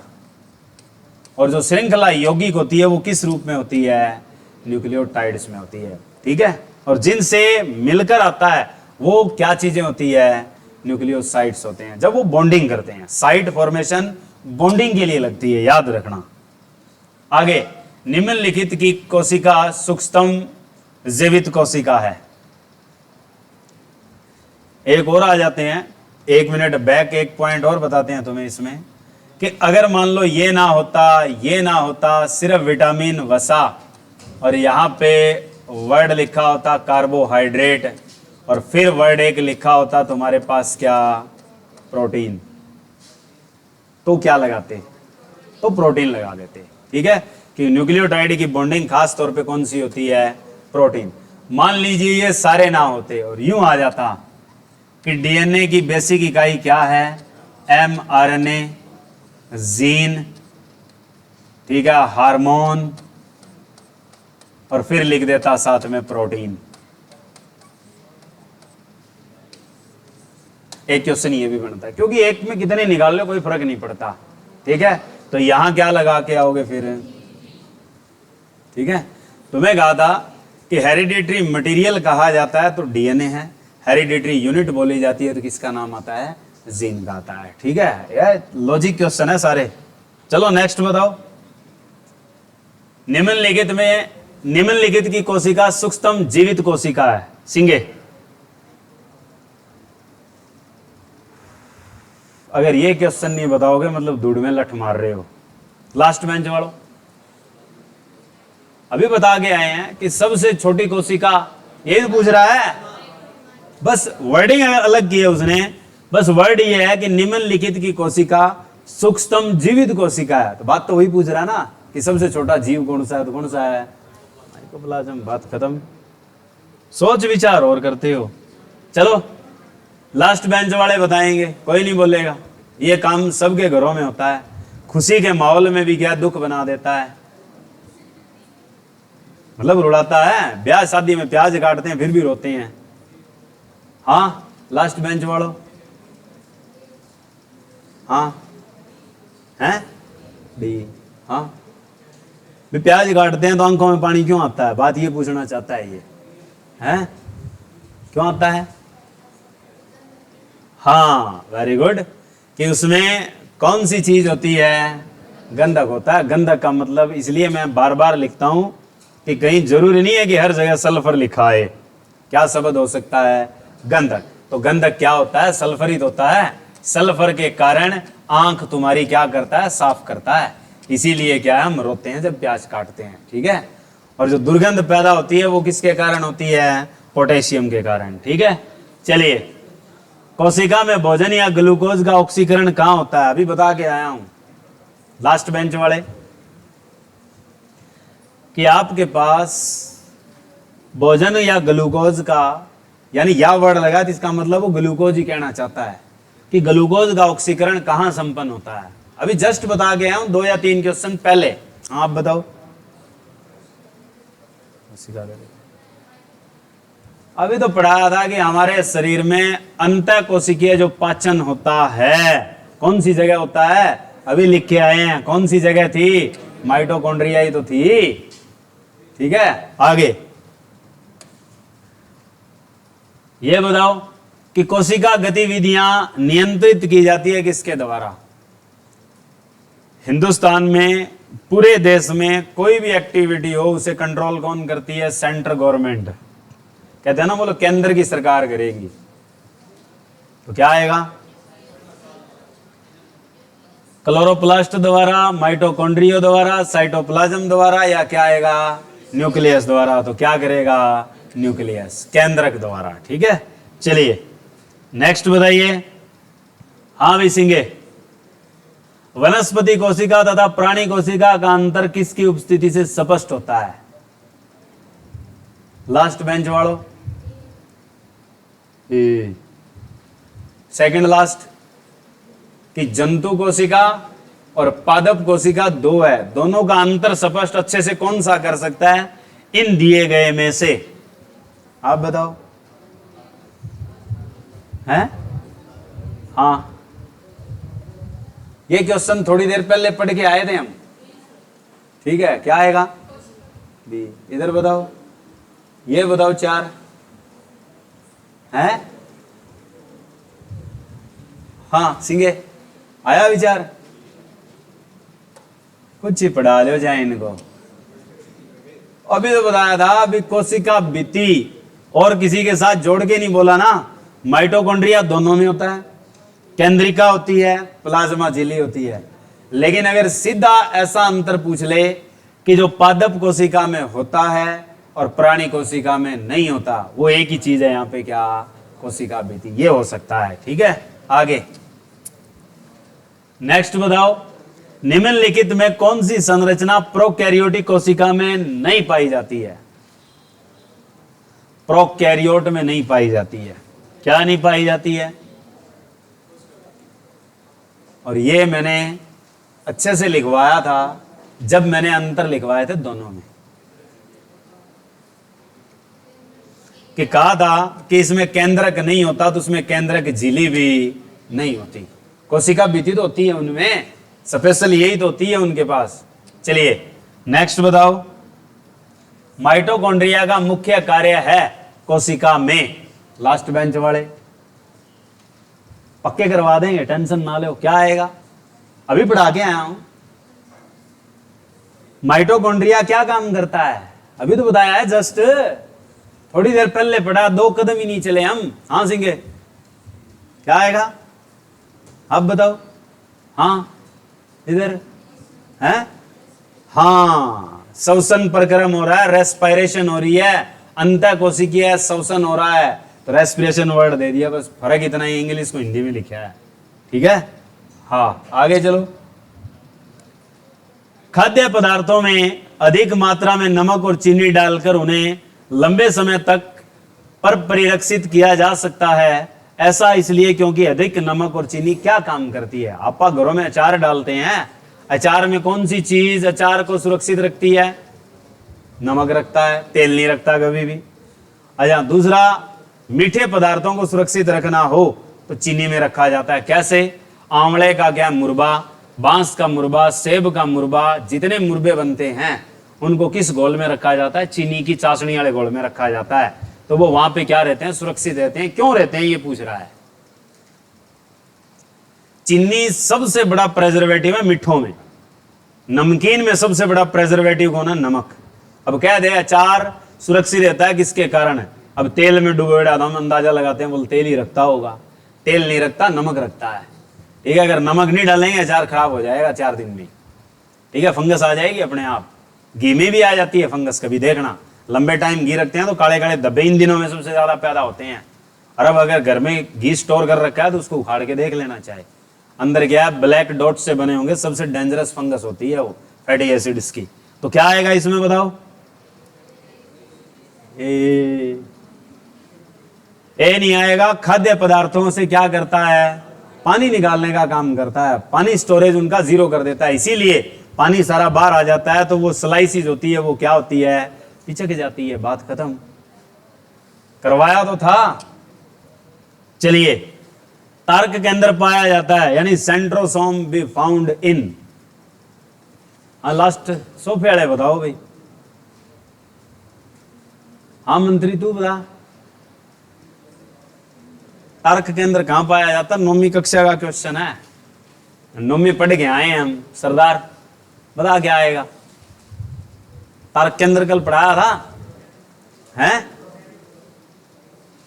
और जो श्रृंखला यौगिक होती है वो किस रूप में होती है, न्यूक्लियोटाइड्स में होती है। ठीक है, और जिनसे मिलकर आता है वो क्या चीजें होती है, न्यूक्लियोसाइड्स होते हैं। जब वो बॉन्डिंग करते हैं, साइट फॉर्मेशन बॉन्डिंग के लिए लगती है, याद रखना। आगे, निम्नलिखित की कोशिका सूक्ष्मतम जीवित कोशिका है। एक और आ जाते हैं, 1 मिनट बैक, एक पॉइंट और बताते हैं तुम्हें इसमें, कि अगर मान लो ये ना होता, सिर्फ विटामिन वसा, और यहाँ पे वर्ड लिखा होता कार्बोहाइड्रेट, और फिर वर्ड एक लिखा होता तुम्हारे पास क्या, प्रोटीन, तो क्या लगाते, तो प्रोटीन लगा देते। ठीक है, कि न्यूक्लियोटाइड की बॉन्डिंग खास तौर पे कौन सी होती है, प्रोटीन। मान लीजिए ये सारे ना होते और यूं आ जाता कि डीएनए की बेसिक इकाई क्या है, एमआरएनए, जीन, ठीक है, हार्मोन, और फिर लिख देता साथ में प्रोटीन। एक क्वेश्चन ये भी बनता है, क्योंकि एक में कितने निकाल लो कोई फर्क नहीं पड़ता। ठीक है, तो यहां क्या लगा के आओगे फिर। ठीक है, तुम्हें कहा था कि हेरिडिटरी मटेरियल कहा जाता है तो डीएनए है, हेरिडिटरी यूनिट बोली जाती है तो किसका नाम आता है, जीन का आता है। ठीक है, ये लॉजिक क्वेश्चन है सारे। चलो नेक्स्ट बताओ, निम्नलिखित की कोशिका सूक्ष्मतम जीवित कोशिका है, सिंगे। अगर ये क्वेश्चन नहीं बताओगे मतलब दूध में लठ मार रहे हो। लास्ट बेंच वालों अभी बता के आए हैं कि सबसे छोटी कोशिका, यही पूछ रहा है, बस वर्डिंग अलग की है उसने। बस वर्ड ये है कि निम्नलिखित की कोशिका सूक्ष्मतम जीवित कोशिका है, तो बात तो वही पूछ रहा है ना कि सबसे छोटा जीव कौन सा है, तो कौन सा है, माइकोप्लाज्म। बात खत्म, सोच विचार और करते हो। चलो लास्ट बेंच वाले बताएंगे, कोई नहीं बोलेगा। ये काम सबके घरों में होता है, खुशी के माहौल में भी क्या दुख बना देता है, मतलब रुलाता है। ब्याह शादी में प्याज काटते हैं फिर भी रोते हैं। हाँ लास्ट बेंच वालों, हाँ हैं डी, हाँ भी प्याज काटते हैं तो आंखों में पानी क्यों आता है, बात ये पूछना चाहता है ये, हैं क्यों आता है। हाँ वेरी गुड, कि उसमें कौन सी चीज होती है, गंधक होता है। गंधक का मतलब इसलिए मैं बार बार लिखता हूं कि कहीं जरूरी नहीं है कि हर जगह सल्फर लिखा है। क्या शब्द हो सकता है, गंधक। तो गंधक क्या होता है, सल्फरित होता है। सल्फर के कारण आंख तुम्हारी क्या करता है, साफ करता है। इसीलिए क्या है, हम रोते हैं जब प्याज काटते हैं। ठीक है, और जो दुर्गंध पैदा होती है वो किसके कारण होती है, पोटेशियम के कारण। ठीक है, चलिए कोशिका में भोजन या ग्लूकोज का ऑक्सीकरण कहां होता है? अभी बता के आया हूं लास्ट बेंच वाले कि आपके पास भोजन या ग्लूकोज का, यानी या वर्ड लगा तो इसका मतलब वो ग्लूकोज ही कहना चाहता है कि ग्लूकोज का ऑक्सीकरण कहां संपन्न होता है। अभी जस्ट बता के आया हूं 2 या 3 क्वेश्चन पहले। आप बताओ। अभी तो पढ़ाया था कि हमारे शरीर में अंतः कोशिकीय जो पाचन होता है कौन सी जगह होता है? अभी लिख के आए हैं। कौन सी जगह थी? माइटोकॉन्ड्रिया ही तो थी। ठीक है, आगे ये बताओ कि कोशिका गतिविधियां नियंत्रित की जाती है किसके द्वारा? हिंदुस्तान में पूरे देश में कोई भी एक्टिविटी हो उसे कंट्रोल कौन करती है? Central government. कहते हैं ना, बोलो केंद्र की सरकार करेगी। तो क्या आएगा? क्लोरोप्लास्ट द्वारा, माइटोकॉन्ड्रिया द्वारा, साइटोप्लाज्म द्वारा, या क्या आएगा? न्यूक्लियस द्वारा। तो क्या करेगा? न्यूक्लियस, केंद्रक द्वारा। ठीक है, चलिए नेक्स्ट बताइए। हाँ भी सिंगे, वनस्पति कोशिका तथा प्राणी कोशिका का अंतर किसकी उपस्थिति से स्पष्ट होता है? लास्ट बेंच वालों, सेकंड लास्ट, कि जंतु कोशिका और पादप कोशिका दो है, दोनों का अंतर स्पष्ट अच्छे से कौन सा कर सकता है इन दिए गए में से? आप बताओ। हैं? हाँ, ये क्वेश्चन थोड़ी देर पहले पढ़ के आए थे हम। ठीक है, क्या आएगा? बी। इधर बताओ, ये बताओ 4 है। हाँ सिंगे, आया विचार? कुछ ही पढ़ा लो जाए इनको। अभी तो बताया था, अभी कोशिका भित्ति और किसी के साथ जोड़ के नहीं बोला ना। माइटोकॉन्ड्रिया दोनों में होता है, केंद्रिका होती है, प्लाज्मा झिल्ली होती है। लेकिन अगर सीधा ऐसा अंतर पूछ ले कि जो पादप कोशिका में होता है और प्राणी कोशिका में नहीं होता, वो एक ही चीज है यहाँ पे, क्या? कोशिका भित्ति। ये हो सकता है। ठीक है, आगे नेक्स्ट बताओ, निम्नलिखित में कौन सी संरचना प्रोकैरियोटिक कोशिका में नहीं पाई जाती है? प्रोकैरियोट में नहीं पाई जाती है। क्या नहीं पाई जाती है? और ये मैंने अच्छे से लिखवाया था जब मैंने अंतर लिखवाए थे दोनों में, कि कहा था कि इसमें केंद्रक नहीं होता तो उसमें केंद्रक झिल्ली भी नहीं होती। कोशिका भित्ति तो होती है उनमें, स्पेशल यही तो होती है उनके पास। चलिए नेक्स्ट बताओ, माइटोकॉन्ड्रिया का मुख्य कार्य है कोशिका में। लास्ट बेंच वाले पक्के करवा देंगे, टेंशन ना लो। क्या आएगा? अभी पढ़ा के आया हूं। माइटोकॉन्ड्रिया क्या काम करता है? अभी तो बताया है, जस्ट थोड़ी देर पहले पढ़ा, 2 कदम ही नहीं चले हम। हाँ सिंगे, क्या आएगा? अब बताओ। हाँ इधर है। हाँ, श्वसन प्रक्रम हो रहा है, रेस्पिरेशन हो रही है, अंतः कोशिकीय श्वसन हो रहा है, तो रेस्पिरेशन वर्ड दे दिया, बस फर्क इतना ही, इंग्लिश को हिंदी में लिखा है। ठीक है, हाँ आगे चलो। खाद्य पदार्थों में अधिक मात्रा में नमक और चीनी डालकर उन्हें लंबे समय तक पर परिरक्षित किया जा सकता है। ऐसा इसलिए क्योंकि अधिक नमक और चीनी क्या काम करती है? आप घरों में अचार डालते हैं, अचार में कौन सी चीज अचार को सुरक्षित रखती है? नमक रखता है, तेल नहीं रखता कभी भी। अच्छा, दूसरा, मीठे पदार्थों को सुरक्षित रखना हो तो चीनी में रखा जाता है। कैसे? आंवले का क्या मुरबा, बांस का मुरबा, सेब का मुरबा, जितने मुरबे बनते हैं उनको किस घोल में रखा जाता है? चीनी की चाशनी वाले घोल में रखा जाता है। तो वो वहां पे क्या रहते हैं? सुरक्षित रहते हैं। क्यों रहते हैं ये पूछ रहा है। चीनी सबसे बड़ा प्रेजर्वेटिव है मीठों में, नमकीन में सबसे बड़ा प्रेजर्वेटिव कौन है? नमक। अब कह दे अचार सुरक्षित रहता है किसके कारण? अब तेल में डुबोए डालता, हम अंदाजा लगाते हैं, बोल तेल ही रखता होगा। तेल नहीं रखता, नमक रखता है। ठीक है, अगर नमक नहीं डालेंगे अचार खराब हो जाएगा 4 दिन में। ठीक है, फंगस आ जाएगी अपने आप। घी में भी आ जाती है फंगस, कभी देखना। लंबे टाइम घी रखते हैं तो काले काले धब्बे इन दिनों में सबसे ज्यादा पैदा होते हैं। और अब अगर घर में घी स्टोर कर रखा है तो उसको उखाड़ के देख लेना चाहिए, अंदर क्या है, ब्लैक डॉट से बने होंगे, सबसे डेंजरस फंगस होती है वो फैटी एसिड्स की। तो क्या आएगा इसमें बताओ? ए नहीं आएगा। खाद्य पदार्थों से क्या करता है? पानी निकालने का काम करता है, पानी स्टोरेज उनका जीरो कर देता है, इसीलिए पानी सारा बाहर आ जाता है, तो वो स्लाइसिस होती है, वो क्या होती है? पिचक जाती है। बात खत्म, करवाया तो था। चलिए, तर्क के अंदर पाया जाता है, यानी centrosome be found in. Last सोफे वाले बताओ भाई। हाँ मंत्री तू बता, तर्क के अंदर कहां पाया जाता? नौवीं कक्षा का क्वेश्चन है, नौवीं पढ़ के आए हैं हम। सरदार बता क्या आएगा? तर्क के अंदर कल पढ़ाया था हैं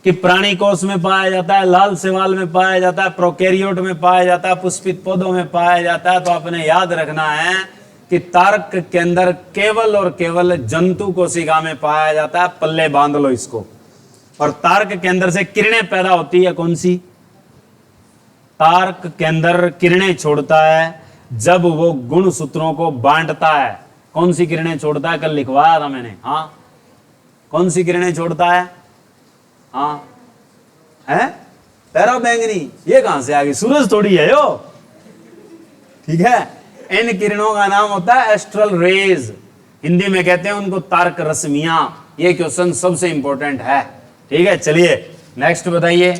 कि प्राणी कोष में पाया जाता है, लाल शैवाल में पाया जाता है, प्रोकैरियोट में पाया जाता है, पुष्पित पौधों में पाया जाता है। तो आपने याद रखना है कि तर्क के अंदर केवल और केवल जंतु कोशिका में पाया जाता है। पल्ले बांध लो इसको। और तार्क के अंदर से किरणें पैदा होती है, कौन सी? तार्क के अंदर किरणें छोड़ता है जब वो गुण सूत्रों को बांटता है। कौन सी किरणें छोड़ता है? कल लिखवाया था मैंने। हाँ, कौन सी किरणें छोड़ता है? हाँ है पैरा बैंगनी। ये कहां से आ गई? सूरज थोड़ी है यो, ठीक है। इन किरणों का नाम होता है एस्ट्रल रेज, हिंदी में कहते हैं उनको तारक रश्मियां। ये क्वेश्चन सबसे इंपॉर्टेंट है, ठीक है। चलिए नेक्स्ट बताइए।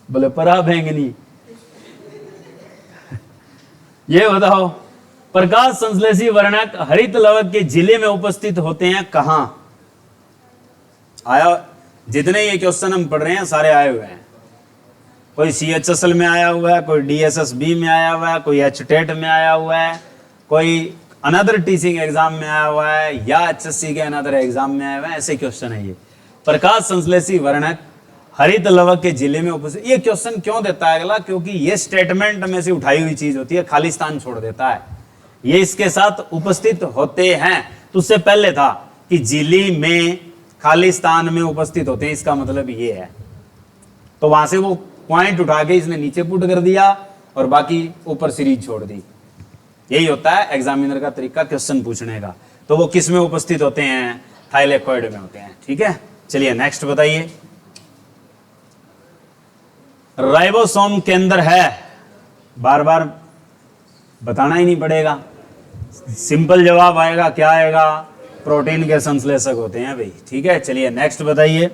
बोले परा बैंगनी। ये बताओ, प्रकाश संश्लेषी वर्णक हरित लवक के जिले में उपस्थित होते हैं कहां? आया, जितने ये क्वेश्चन हम पढ़ रहे हैं सारे आए हुए हैं। कोई CHSL में आया हुआ है, कोई DSSB में आया हुआ है, कोई HTET में आया हुआ है, कोई अनदर टीचिंग एग्जाम में आया हुआ है, या HSC के अनदर एग्जाम में आया हुआ है। ऐसे क्वेश्चन है ये। प्रकाश संश्लेषी वर्णक हरित लवक के जिले में उपस्थित। ये क्वेश्चन क्यों देता है अगला? क्योंकि ये स्टेटमेंट में से उठाई हुई चीज होती है, खाली स्थान छोड़ देता है। ये इसके साथ उपस्थित होते हैं, तो उससे पहले था कि झिल्ली में खाली स्थान में उपस्थित होते हैं, इसका मतलब ये है। तो वहां से वो पॉइंट उठा के इसने नीचे पुट कर दिया और बाकी ऊपर सीरीज छोड़ दी। यही होता है एग्जामिनर का तरीका क्वेश्चन पूछने का। तो वो किस में उपस्थित होते हैं? थाइलेकोइड में होते हैं, ठीक है। चलिए नेक्स्ट बताइए। राइबोसोम के अंदर है, बार बार बताना ही नहीं पड़ेगा, सिंपल जवाब आएगा। क्या आएगा? प्रोटीन के संश्लेषक होते हैं भाई, ठीक है। चलिए नेक्स्ट बताइए।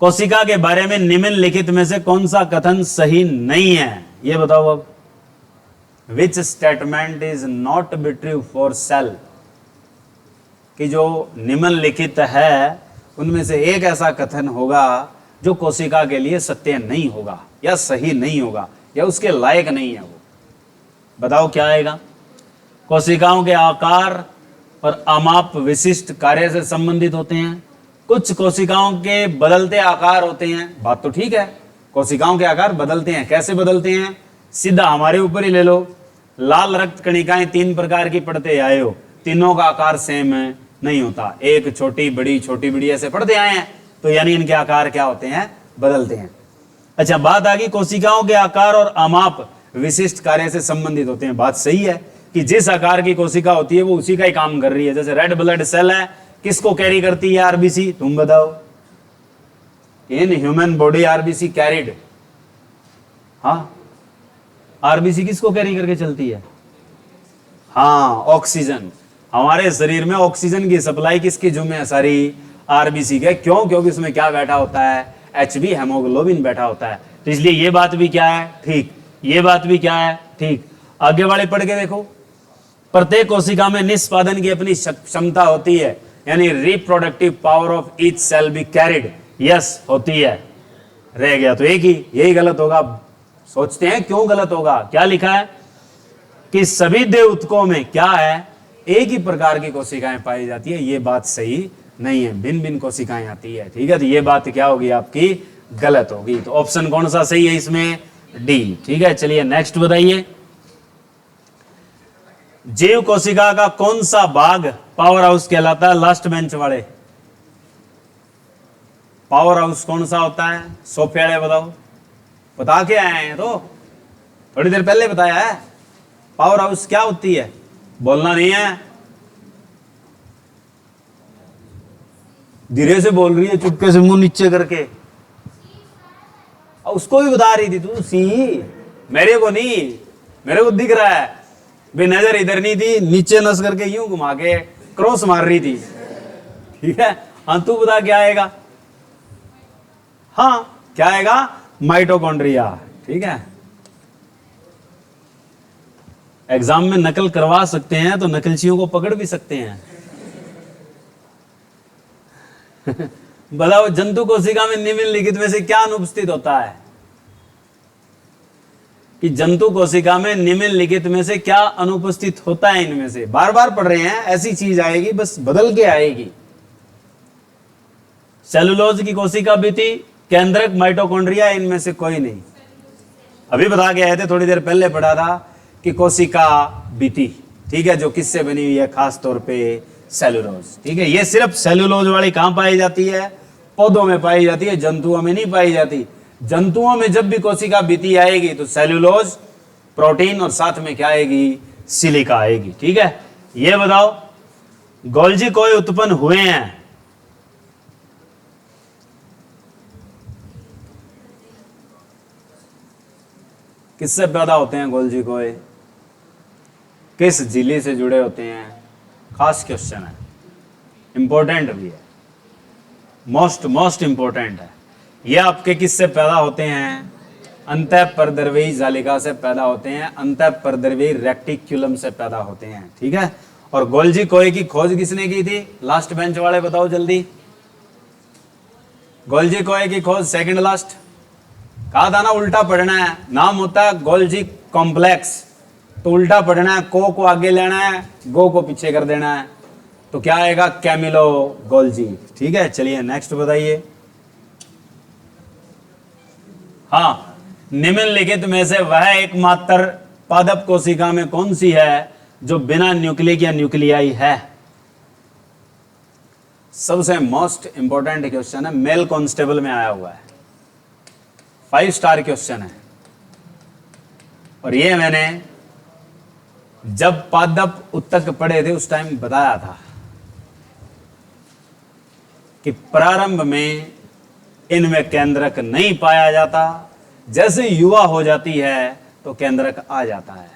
कोशिका के बारे में निम्नलिखित में से कौन सा कथन सही नहीं है? ये बताओ अब। Which statement is not be true for sale? कि जो निम्नलिखित है उनमें से एक ऐसा कथन होगा जो कोशिका के लिए सत्य नहीं होगा, या सही नहीं होगा, या उसके लायक नहीं है वो। बताओ क्या आएगा? कोशिकाओं के आकार और अमाप विशिष्ट कार्य से संबंधित होते हैं। कुछ कोशिकाओं के बदलते आकार होते हैं। बात तो ठीक है, कोशिकाओं के आकार बदलते हैं। कैसे बदलते हैं? सीधा हमारे ऊपर ही ले लो। लाल रक्त कणिकाएं 3 प्रकार की पढ़ते आए हो, तीनों का आकार सेम है नहीं होता। एक छोटी बड़ी, छोटी बड़ी ऐसे पढ़ते आए हैं, तो यानी इनके आकार क्या होते हैं? बदलते हैं। अच्छा, बात आ गई कोशिकाओं के आकार और अमाप विशिष्ट कार्य से संबंधित होते हैं। बात सही है कि जिस आकार की कोशिका होती है वो उसी का ही काम कर रही है। जैसे रेड ब्लड सेल है, किसको कैरी करती है? आरबीसी। तुम बताओ। In human body RBC carried. हाँ, आरबीसी किसको कैरी करके चलती है? हाँ, ऑक्सीजन। हमारे शरीर में ऑक्सीजन की सप्लाई किसकी जुम्मे है? सारी आरबीसी के। क्यों? क्योंकि उसमें क्या बैठा होता है? HB हेमोग्लोबिन बैठा होता है। तो इसलिए ये बात भी क्या है? ठीक। ये बात भी क्या है? ठीक। आगे वाले पढ़ के देखो। प्रत्येक कोशिका में निष्पादन की अपनी क्षमता होती है, यानी reproductive power of each cell be carried. Yes, होती है। रह गया तो एक ही, यही गलत होगा। सोचते हैं क्यों गलत होगा? क्या लिखा है कि सभी देह ऊतकों में क्या है? एक ही प्रकार की कोशिकाएं पाई जाती है। ये बात सही नहीं है, भिन्न भिन्न कोशिकाएं आती है, ठीक है। तो ये बात क्या होगी आपकी? गलत होगी। तो ऑप्शन कौन सा सही है इसमें? डी, ठीक है। चलिए नेक्स्ट बताइए। जीव कोशिका का कौन सा भाग पावर हाउस कहलाता है? लास्ट बेंच वाले, पावर हाउस कौन सा होता है? 100 प्यारे बताओ। बता के आए हैं तो थोड़ी देर पहले बताया है। पावर हाउस क्या होती है? बोलना नहीं है, धीरे से बोल रही है, चुपके से मुंह नीचे करके। और उसको भी बता रही थी तू सी, मेरे को नहीं, मेरे को दिख रहा है भाई, नजर इधर नहीं थी, नीचे नस करके यूं घुमा के क्रॉस मार रही थी। ठीक है, हाँ तू बता क्या आएगा? हाँ क्या आएगा? माइटोकॉन्ड्रिया। ठीक है, एग्जाम में नकल करवा सकते हैं तो नकलचियों को पकड़ भी सकते हैं। बताओ, जंतु कोशिका में निम्नलिखित में से क्या अनुपस्थित होता है? कि जंतु कोशिका में निम्नलिखित में से क्या अनुपस्थित होता है? इनमें से बार बार पढ़ रहे हैं, ऐसी चीज आएगी, बस बदल के आएगी। सेलुलोज की कोशिका भित्ति, केंद्रक, माइटोकॉन्ड्रिया, इनमें से कोई नहीं। अभी बता के आए थे, थोड़ी देर पहले पढ़ा था कि कोशिका भित्ति, ठीक है, जो किससे बनी हुई है? खास तौर पे सेलुलोज। ठीक है, ये सिर्फ सेलुलोज वाली कहां पाई जाती है? पौधों में पाई जाती है, जंतुओं में नहीं पाई जाती। जंतुओं में जब भी कोशिका भित्ति आएगी तो सेलुलोज, प्रोटीन और साथ में क्या आएगी? सिलिका आएगी। ठीक है, ये बताओ, गोल्जी कोय उत्पन्न हुए हैं? किससे पैदा होते हैं गोल्जी कोय? किस झिल्ली से जुड़े होते हैं? खास क्वेश्चन है, इंपॉर्टेंट भी है, मोस्ट इंपॉर्टेंट है। ये आपके किससे पैदा होते हैं? अंतःपरद्रव्यी जालिका से पैदा होते हैं, अंतःपरद्रव्यी रेक्टिक्युलम से पैदा होते हैं। ठीक है, और गोल्जी कोय की खोज किसने की थी? लास्ट बेंच वाले बताओ जल्दी। गोल्जी कोय की खोज सेकंड लास्ट। कहा था ना उल्टा पढ़ना है, नाम होता है गोल्जी कॉम्प्लेक्स, तो उल्टा पढ़ना है, को आगे लेना है, गो को पीछे कर देना है, तो क्या आएगा? Camillo Golgi. ठीक है, चलिए नेक्स्ट बताइए। हाँ, निम्नलिखित में से वह एकमात्र पादप कोशिका में कौन सी है जो बिना न्यूक्लिक या न्यूक्लियाई है? सबसे मोस्ट इंपॉर्टेंट क्वेश्चन है, मेल कांस्टेबल में आया हुआ है, 5 स्टार क्वेश्चन है। और ये मैंने जब पादप उत्तक पढ़े थे उस टाइम बताया था कि प्रारंभ में इनमें केंद्रक नहीं पाया जाता, जैसे युवा हो जाती है तो केंद्रक आ जाता है।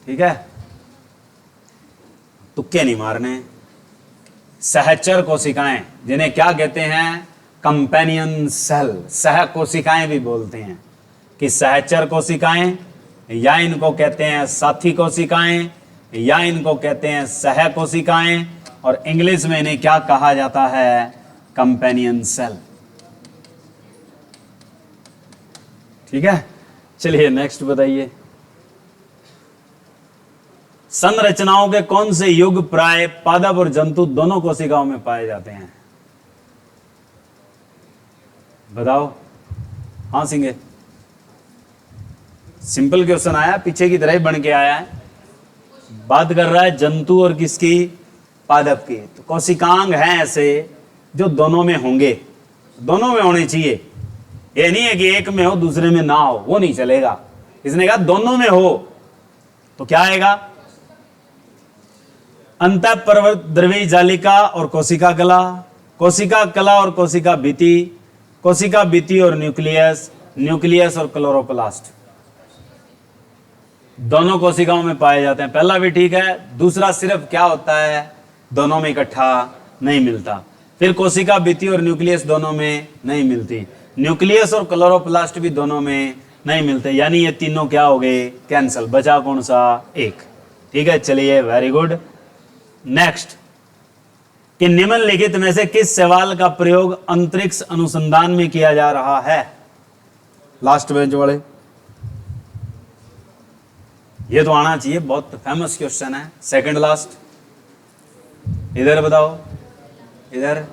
ठीक है, तुक्के नहीं मारने। सहचर कोशिकाएं, जिन्हें क्या कहते हैं? कंपेनियन सेल, सह कोशिकाएं भी बोलते हैं, कि सहचर कोशिकाएं, या इनको कहते हैं साथी कोशिकाएं, या इनको कहते हैं सह कोशिकाएं, और इंग्लिश में इन्हें क्या कहा जाता है? Companion cell. ठीक है, चलिए नेक्स्ट बताइए। संरचनाओं के कौन से युग प्राय पादप और जंतु दोनों कोशिकाओं में पाए जाते हैं? बताओ। हाँ सिंगे, सिंपल क्वेश्चन आया, पीछे की तरह ही बन के आया है। बात कर रहा है जंतु और किसकी? पादप की। तो कोशिकांग हैं ऐसे जो दोनों में होंगे, दोनों में होने चाहिए। ये नहीं है कि एक में हो दूसरे में ना हो, वो नहीं चलेगा। इसने कहा दोनों में हो, तो क्या आएगा? अंतःपरद्रव्यी जालिका और कोशिका कला, कोशिका कला और कोशिका भित्ति, कोशिका भित्ति और न्यूक्लियस, न्यूक्लियस और क्लोरोप्लास्ट, दोनों कोशिकाओं में पाए जाते हैं। पहला भी ठीक है, दूसरा सिर्फ क्या होता है? दोनों में इकट्ठा नहीं मिलता। फिर कोशिका भित्ति और न्यूक्लियस दोनों में नहीं मिलती, न्यूक्लियस और क्लोरोप्लास्ट भी दोनों में नहीं मिलते, यानी ये तीनों क्या हो गए? कैंसल। बचा कौन सा? एक। ठीक है, चलिए वेरी गुड। नेक्स्ट, कि निम्नलिखित में से किस सवाल का प्रयोग अंतरिक्ष अनुसंधान में किया जा रहा है? लास्ट बेंच वाले, ये तो आना चाहिए, बहुत फेमस क्वेश्चन है। सेकंड लास्ट, इधर बताओ, इधर।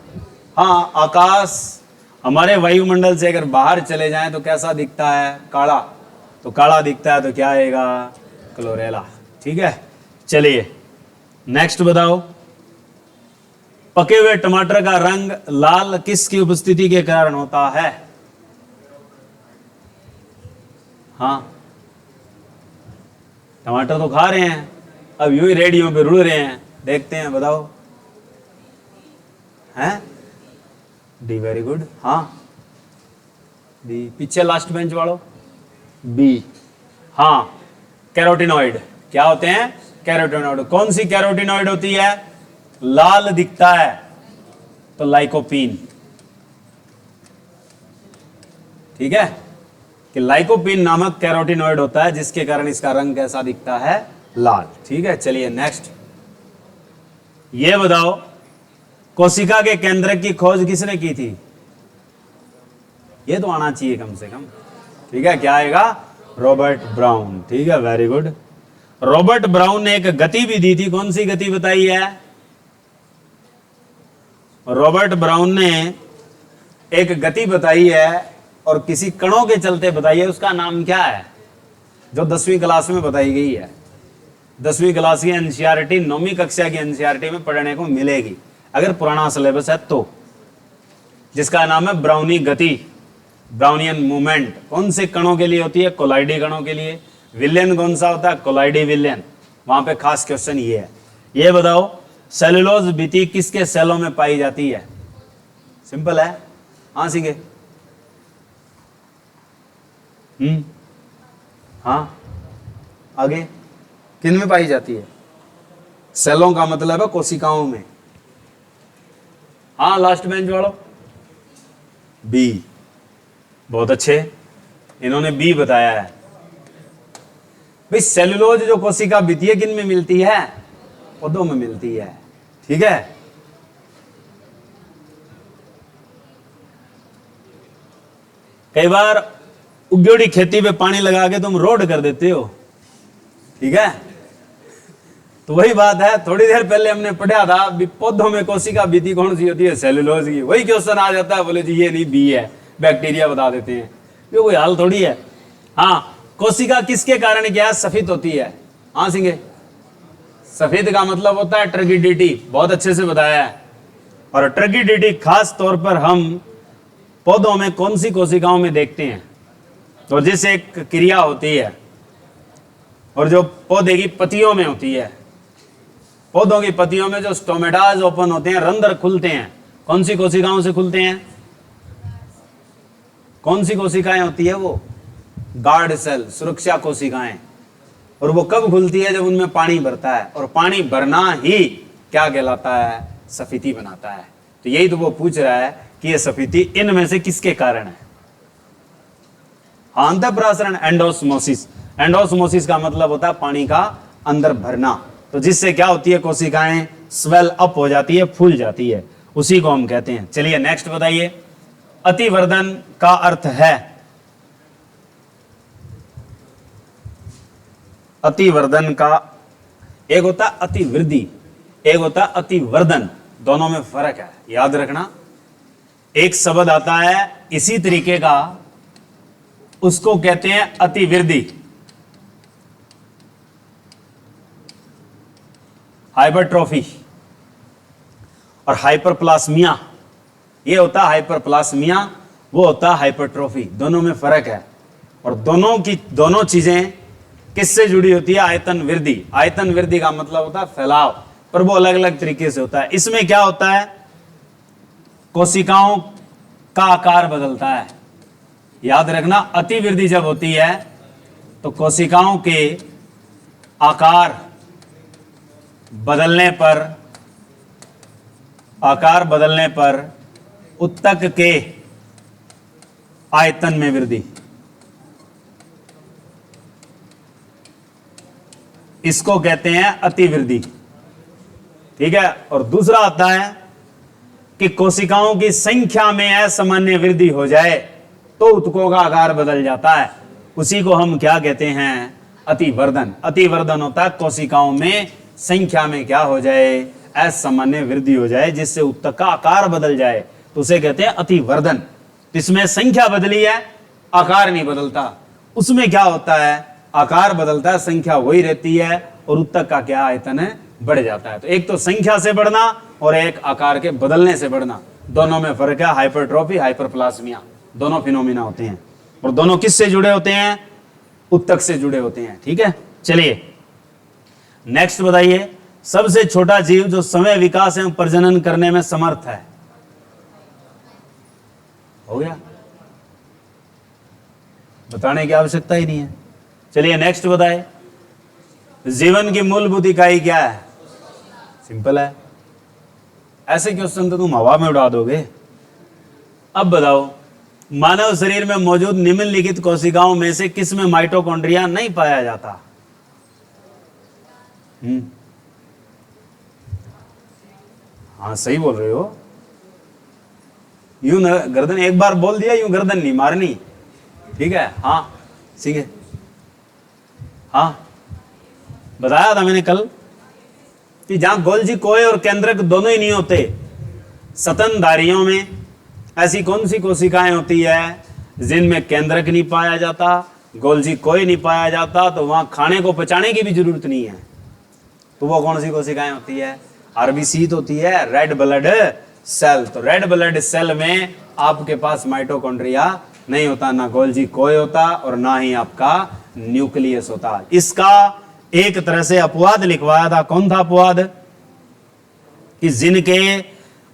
हाँ, आकाश हमारे वायुमंडल से अगर बाहर चले जाएं तो कैसा दिखता है? काला। तो काला दिखता है तो क्या आएगा? क्लोरेला। ठीक है, चलिए नेक्स्ट बताओ। पके हुए टमाटर का रंग लाल किसकी उपस्थिति के कारण होता है? हाँ, टमाटर तो खा रहे हैं, अब यूं ही रेडियो पे रुड़ रहे हैं, देखते हैं, बताओ। हैं? D, very good. हाँ, डी। पीछे लास्ट बेंच वालों, बी। हाँ, कैरोटिनॉइड क्या होते हैं? कैरोटिनॉइड। कौन सी कैरोटिनॉइड होती है? लाल दिखता है तो लाइकोपीन। ठीक है, कि लाइकोपीन नामक कैरोटिनॉइड होता है जिसके कारण इसका रंग कैसा दिखता है? लाल। ठीक है, चलिए नेक्स्ट। ये बताओ, कोशिका के केंद्रक की खोज किसने की थी? ये तो आना चाहिए कम से कम। ठीक है, क्या आएगा? Robert brown. ठीक है, वेरी गुड। रॉबर्ट ब्राउन ने एक गति भी दी थी, कौन सी गति बताई है? रॉबर्ट ब्राउन ने एक गति बताई है और किसी कणों के चलते बताई है, उसका नाम क्या है? जो 10वीं क्लास में बताई गई है। 10वीं क्लास की एनसीईआरटी 9वीं कक्षा की एनसीईआरटी में पढ़ने को मिलेगी अगर पुराना सिलेबस है तो, जिसका नाम है ब्राउनी गति, ब्राउनियन मूवमेंट। कौन से कणों के लिए होती है? कोलाइडी कणों के लिए। विलेन कौन सा होता है? कोलाइडी विलेन। वहां पे खास क्वेश्चन ये है। ये बताओ, सेलुलोज भित्ति किसके सेलों में पाई जाती है? सिंपल है, हाँ सीखे। हाँ, आगे किन में पाई जाती है? सेलों का मतलब है कोशिकाओं में। हाँ, लास्ट बेंच वालों, बी। बहुत अच्छे, इन्होंने बी बताया है। भाई सेलुलोज जो कोशिका भित्ति है किन में मिलती है? पौधों में मिलती है। ठीक है, कई बार उगेड़ी खेती पे पानी लगा के तुम रोड कर देते हो। ठीक है, तो वही बात है, थोड़ी देर पहले हमने पढ़ा था पौधों में कोशिका भित्ति कौन सी होती है? सेलुलोज की। वही क्वेश्चन आ जाता है, बोले जी ये नहीं, बी है, बैक्टीरिया बता देते हैं। ये कोई हाल थोड़ी है। हाँ, कोशिका किसके कारण क्या सफेद होती है? हाँ सिंगे, सफेद का मतलब होता है ट्रगिडिटी। बहुत अच्छे से बताया है। और ट्रगिडिटी खास तौर पर हम पौधों में कौन सी कोशिकाओं में देखते हैं? तो जैसे एक क्रिया होती है और जो पौधे की पत्तियों में होती है, पौधों की पत्तियों में जो स्टोमेटाज ओपन होते हैं, रंध्र खुलते हैं, कौन सी कोशिकाओं से खुलते हैं? कौन सी कोशिकाएं होती है वो? गार्ड सेल, सुरक्षा कोशिकाएं। और वो कब खुलती है? जब उनमें पानी भरता है, और पानी भरना ही क्या कहलाता है? सफेदी बनाता है। तो यही तो वो पूछ रहा है कि ये सफेदी इनमें से किसके कारण है? अंतःप्रासरण, एंडोस्मोसिस। एंडोस्मोसिस का मतलब होता है पानी का अंदर भरना। तो जिससे क्या होती है? कोशिकाएं स्वेल अप हो जाती है, फूल जाती है, उसी को हम कहते हैं। चलिए नेक्स्ट बताइए। अतिवर्धन का अर्थ है? अतिवर्धन का एक होता है अतिवृद्धि, एक होता है अतिवर्धन। दोनों में फर्क है, याद रखना। एक शब्द आता है इसी तरीके का, उसको कहते हैं अतिवृद्धि, हाइपरट्रॉफी। और हाइपरप्लास्मिया, ये होता है हाइपरप्लास्मिया, वो होता है हाइपरट्रॉफी। दोनों में फर्क है। और दोनों चीजें किससे जुड़ी होती है? आयतन वृद्धि। आयतन वृद्धि का मतलब होता है फैलाव, पर वो अलग अलग तरीके से होता है। इसमें क्या होता है? कोशिकाओं का आकार बदलता है। याद रखना, अतिवृद्धि जब होती है तो कोशिकाओं के आकार बदलने पर उत्तक के आयतन में वृद्धि, इसको कहते हैं अतिवृद्धि। ठीक है। और दूसरा आता है कि कोशिकाओं की संख्या में असामान्य वृद्धि हो जाए तो उत्तकों का आकार बदल जाता है, उसी को हम क्या कहते हैं? अतिवर्धन। अतिवर्धन होता है कोशिकाओं में संख्या में क्या हो जाए? असामान्य वृद्धि हो जाए, जिससे उत्तक का आकार बदल जाए, तो उसे कहते हैं अतिवर्धन। इसमें संख्या बदली है, आकार नहीं बदलता। उसमें क्या होता है? आकार बदलता है, संख्या वही रहती है, और उत्तक का क्या आयतन है? बढ़ जाता है। तो एक तो संख्या से बढ़ना, और एक आकार के बदलने से बढ़ना, दोनों में फर्क है। हाइपरट्रॉफी, हाइपरप्लास्मिया, दोनों फिनोमिना होते हैं और दोनों किससे जुड़े होते हैं? उत्तक से जुड़े होते हैं। ठीक है, चलिए नेक्स्ट बताइए, सबसे छोटा जीव जो समय विकास एवं प्रजनन करने में समर्थ है। हो गया, बताने की आवश्यकता ही नहीं है। चलिए नेक्स्ट बताइए, जीवन की मूलभूत इकाई क्या है? सिंपल है, ऐसे क्वेश्चन तो तुम हवा में उड़ा दोगे। अब बताओ, मानव शरीर में मौजूद निम्नलिखित कोशिकाओं में से किस में माइटोकॉन्ड्रिया नहीं पाया जाता? हाँ सही बोल रहे हो। यूं गर्दन एक बार बोल दिया, यूं गर्दन नहीं मारनी। ठीक है, हाँ ठीक है, हाँ बताया था मैंने कल कि जहां गोल्जी कोय और केंद्रक दोनों ही नहीं होते, स्तनधारियों में ऐसी कौन सी कोशिकाएं होती है जिनमें केंद्रक नहीं पाया जाता, गोल्जी कोय नहीं पाया जाता, तो वहां खाने को पचाने की भी जरूरत नहीं है। तो वो कौन सी कोशिकाएं होती है? आरबीसी तो होती है, रेड ब्लड सेल। तो रेड ब्लड सेल में आपके पास माइटोकॉन्ड्रिया नहीं होता, ना गोल्जी कोय होता और ना ही आपका न्यूक्लियस होता। इसका एक तरह से अपवाद लिखवाया था। कौन था अपवाद? कि जिनके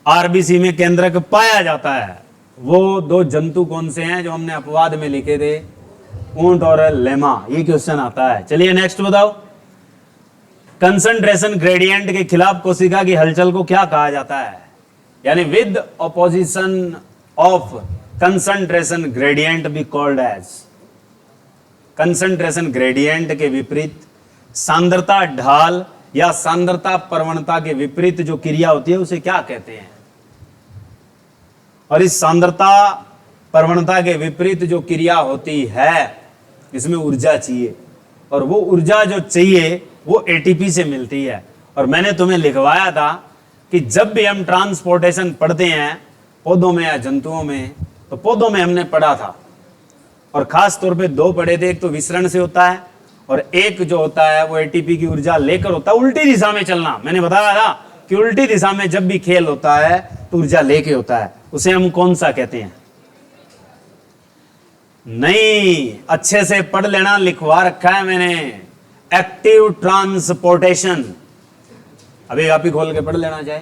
आरबीसी में केंद्रक पाया जाता है वो दो जंतु कौन से हैं जो हमने अपवाद में लिखे थे? ऊंट और लेमा। ये क्वेश्चन आता है। चलिए नेक्स्ट बताओ, कंसंट्रेशन ग्रेडियंट के खिलाफ कोशिका की हलचल को क्या कहा जाता है? यानी with opposition of concentration gradient be called as. Concentration gradient के विपरीत सांद्रता ढाल या सांद्रता प्रवणता के विपरीत जो क्रिया होती है उसे क्या कहते हैं? और इस सांद्रता प्रवणता के विपरीत जो क्रिया होती है इसमें ऊर्जा चाहिए, और वो ऊर्जा जो चाहिए वो एटीपी से मिलती है। और मैंने तुम्हें लिखवाया था कि जब भी हम ट्रांसपोर्टेशन पढ़ते हैं पौधों में या जंतुओं में, तो पौधों में हमने पढ़ा था और खास तौर पे दो पढ़े थे, एक तो विसरण से होता है और एक जो होता है वो एटीपी की ऊर्जा लेकर होता है। उल्टी दिशा में चलना, मैंने बताया था कि उल्टी दिशा में जब भी खेल होता है तो ऊर्जा लेके होता है। उसे हम कौन सा कहते हैं? नहीं, अच्छे से पढ़ लेना, लिखवा रखा है मैंने, एक्टिव ट्रांसपोर्टेशन। अभी आप ही खोल के पढ़ लेना चाहे,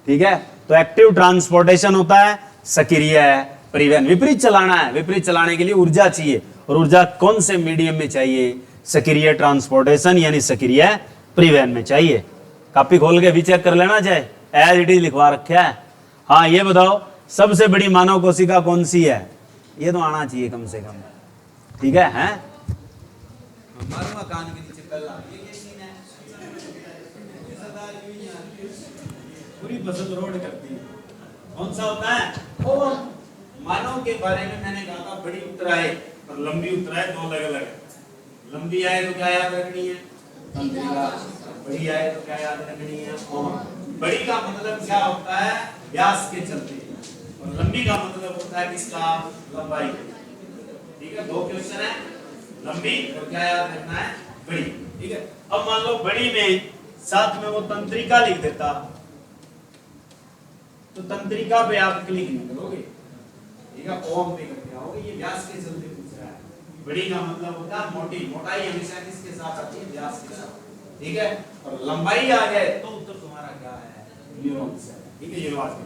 ठीक है। तो एक्टिव ट्रांसपोर्टेशन होता है, सक्रिय है परिवहन। विपरीत चलाना है, विपरीत चलाने के लिए ऊर्जा चाहिए, और ऊर्जा कौन से मीडियम में चाहिए? सक्रिय ट्रांसपोर्टेशन यानी सक्रिय परिवहन में चाहिए। कॉपी खोल के भी चेक कर लेना चाहे, एज इट इज लिखवा रखा है। हाँ ये बताओ, सबसे बड़ी मानव कोशिका कौन सी है? ये तो आना चाहिए कम से कम, ठीक है, हैं? मारूंगा कान के नीचे पहला। ये सीन है, पूरी फसल रोड करती है। कौन सा होता है? ओ मानव के बारे में मैंने कहा था बड़ी उत्तराए और लंबी उत्तराए दो अलग अलग है। लंबी आए तो क्या याद रखनी है? तंत्रिका। बड़ी आए तो क्या याद रखनी है? बड़ी का मतलब क्या होता है? व्यास के चलते, और लंबी का मतलब होता है किसका? लंबाई। ठीक है, दो क्वेश्चन है, लंबी और क्या याद रखना है? बड़ी। ठीक है, अब मान लो बड़ी में साथ में वो तंत्रिका लिख देता, तो तंत्रिका पे आप क्लिक नहीं करोगे, ठीक है, ओम पे करके आओगे। ये व्यास के चलते पूछ रहा है। बड़ी का मतलब होता है मोटी, मोटाई हमेशा किसके साथ आती है? व्यास के साथ, ठीक है। और लंबाई आ जाए तो उत्तर तुम्हारा क्या है? न्यूरॉन से, ठीक है। ये बात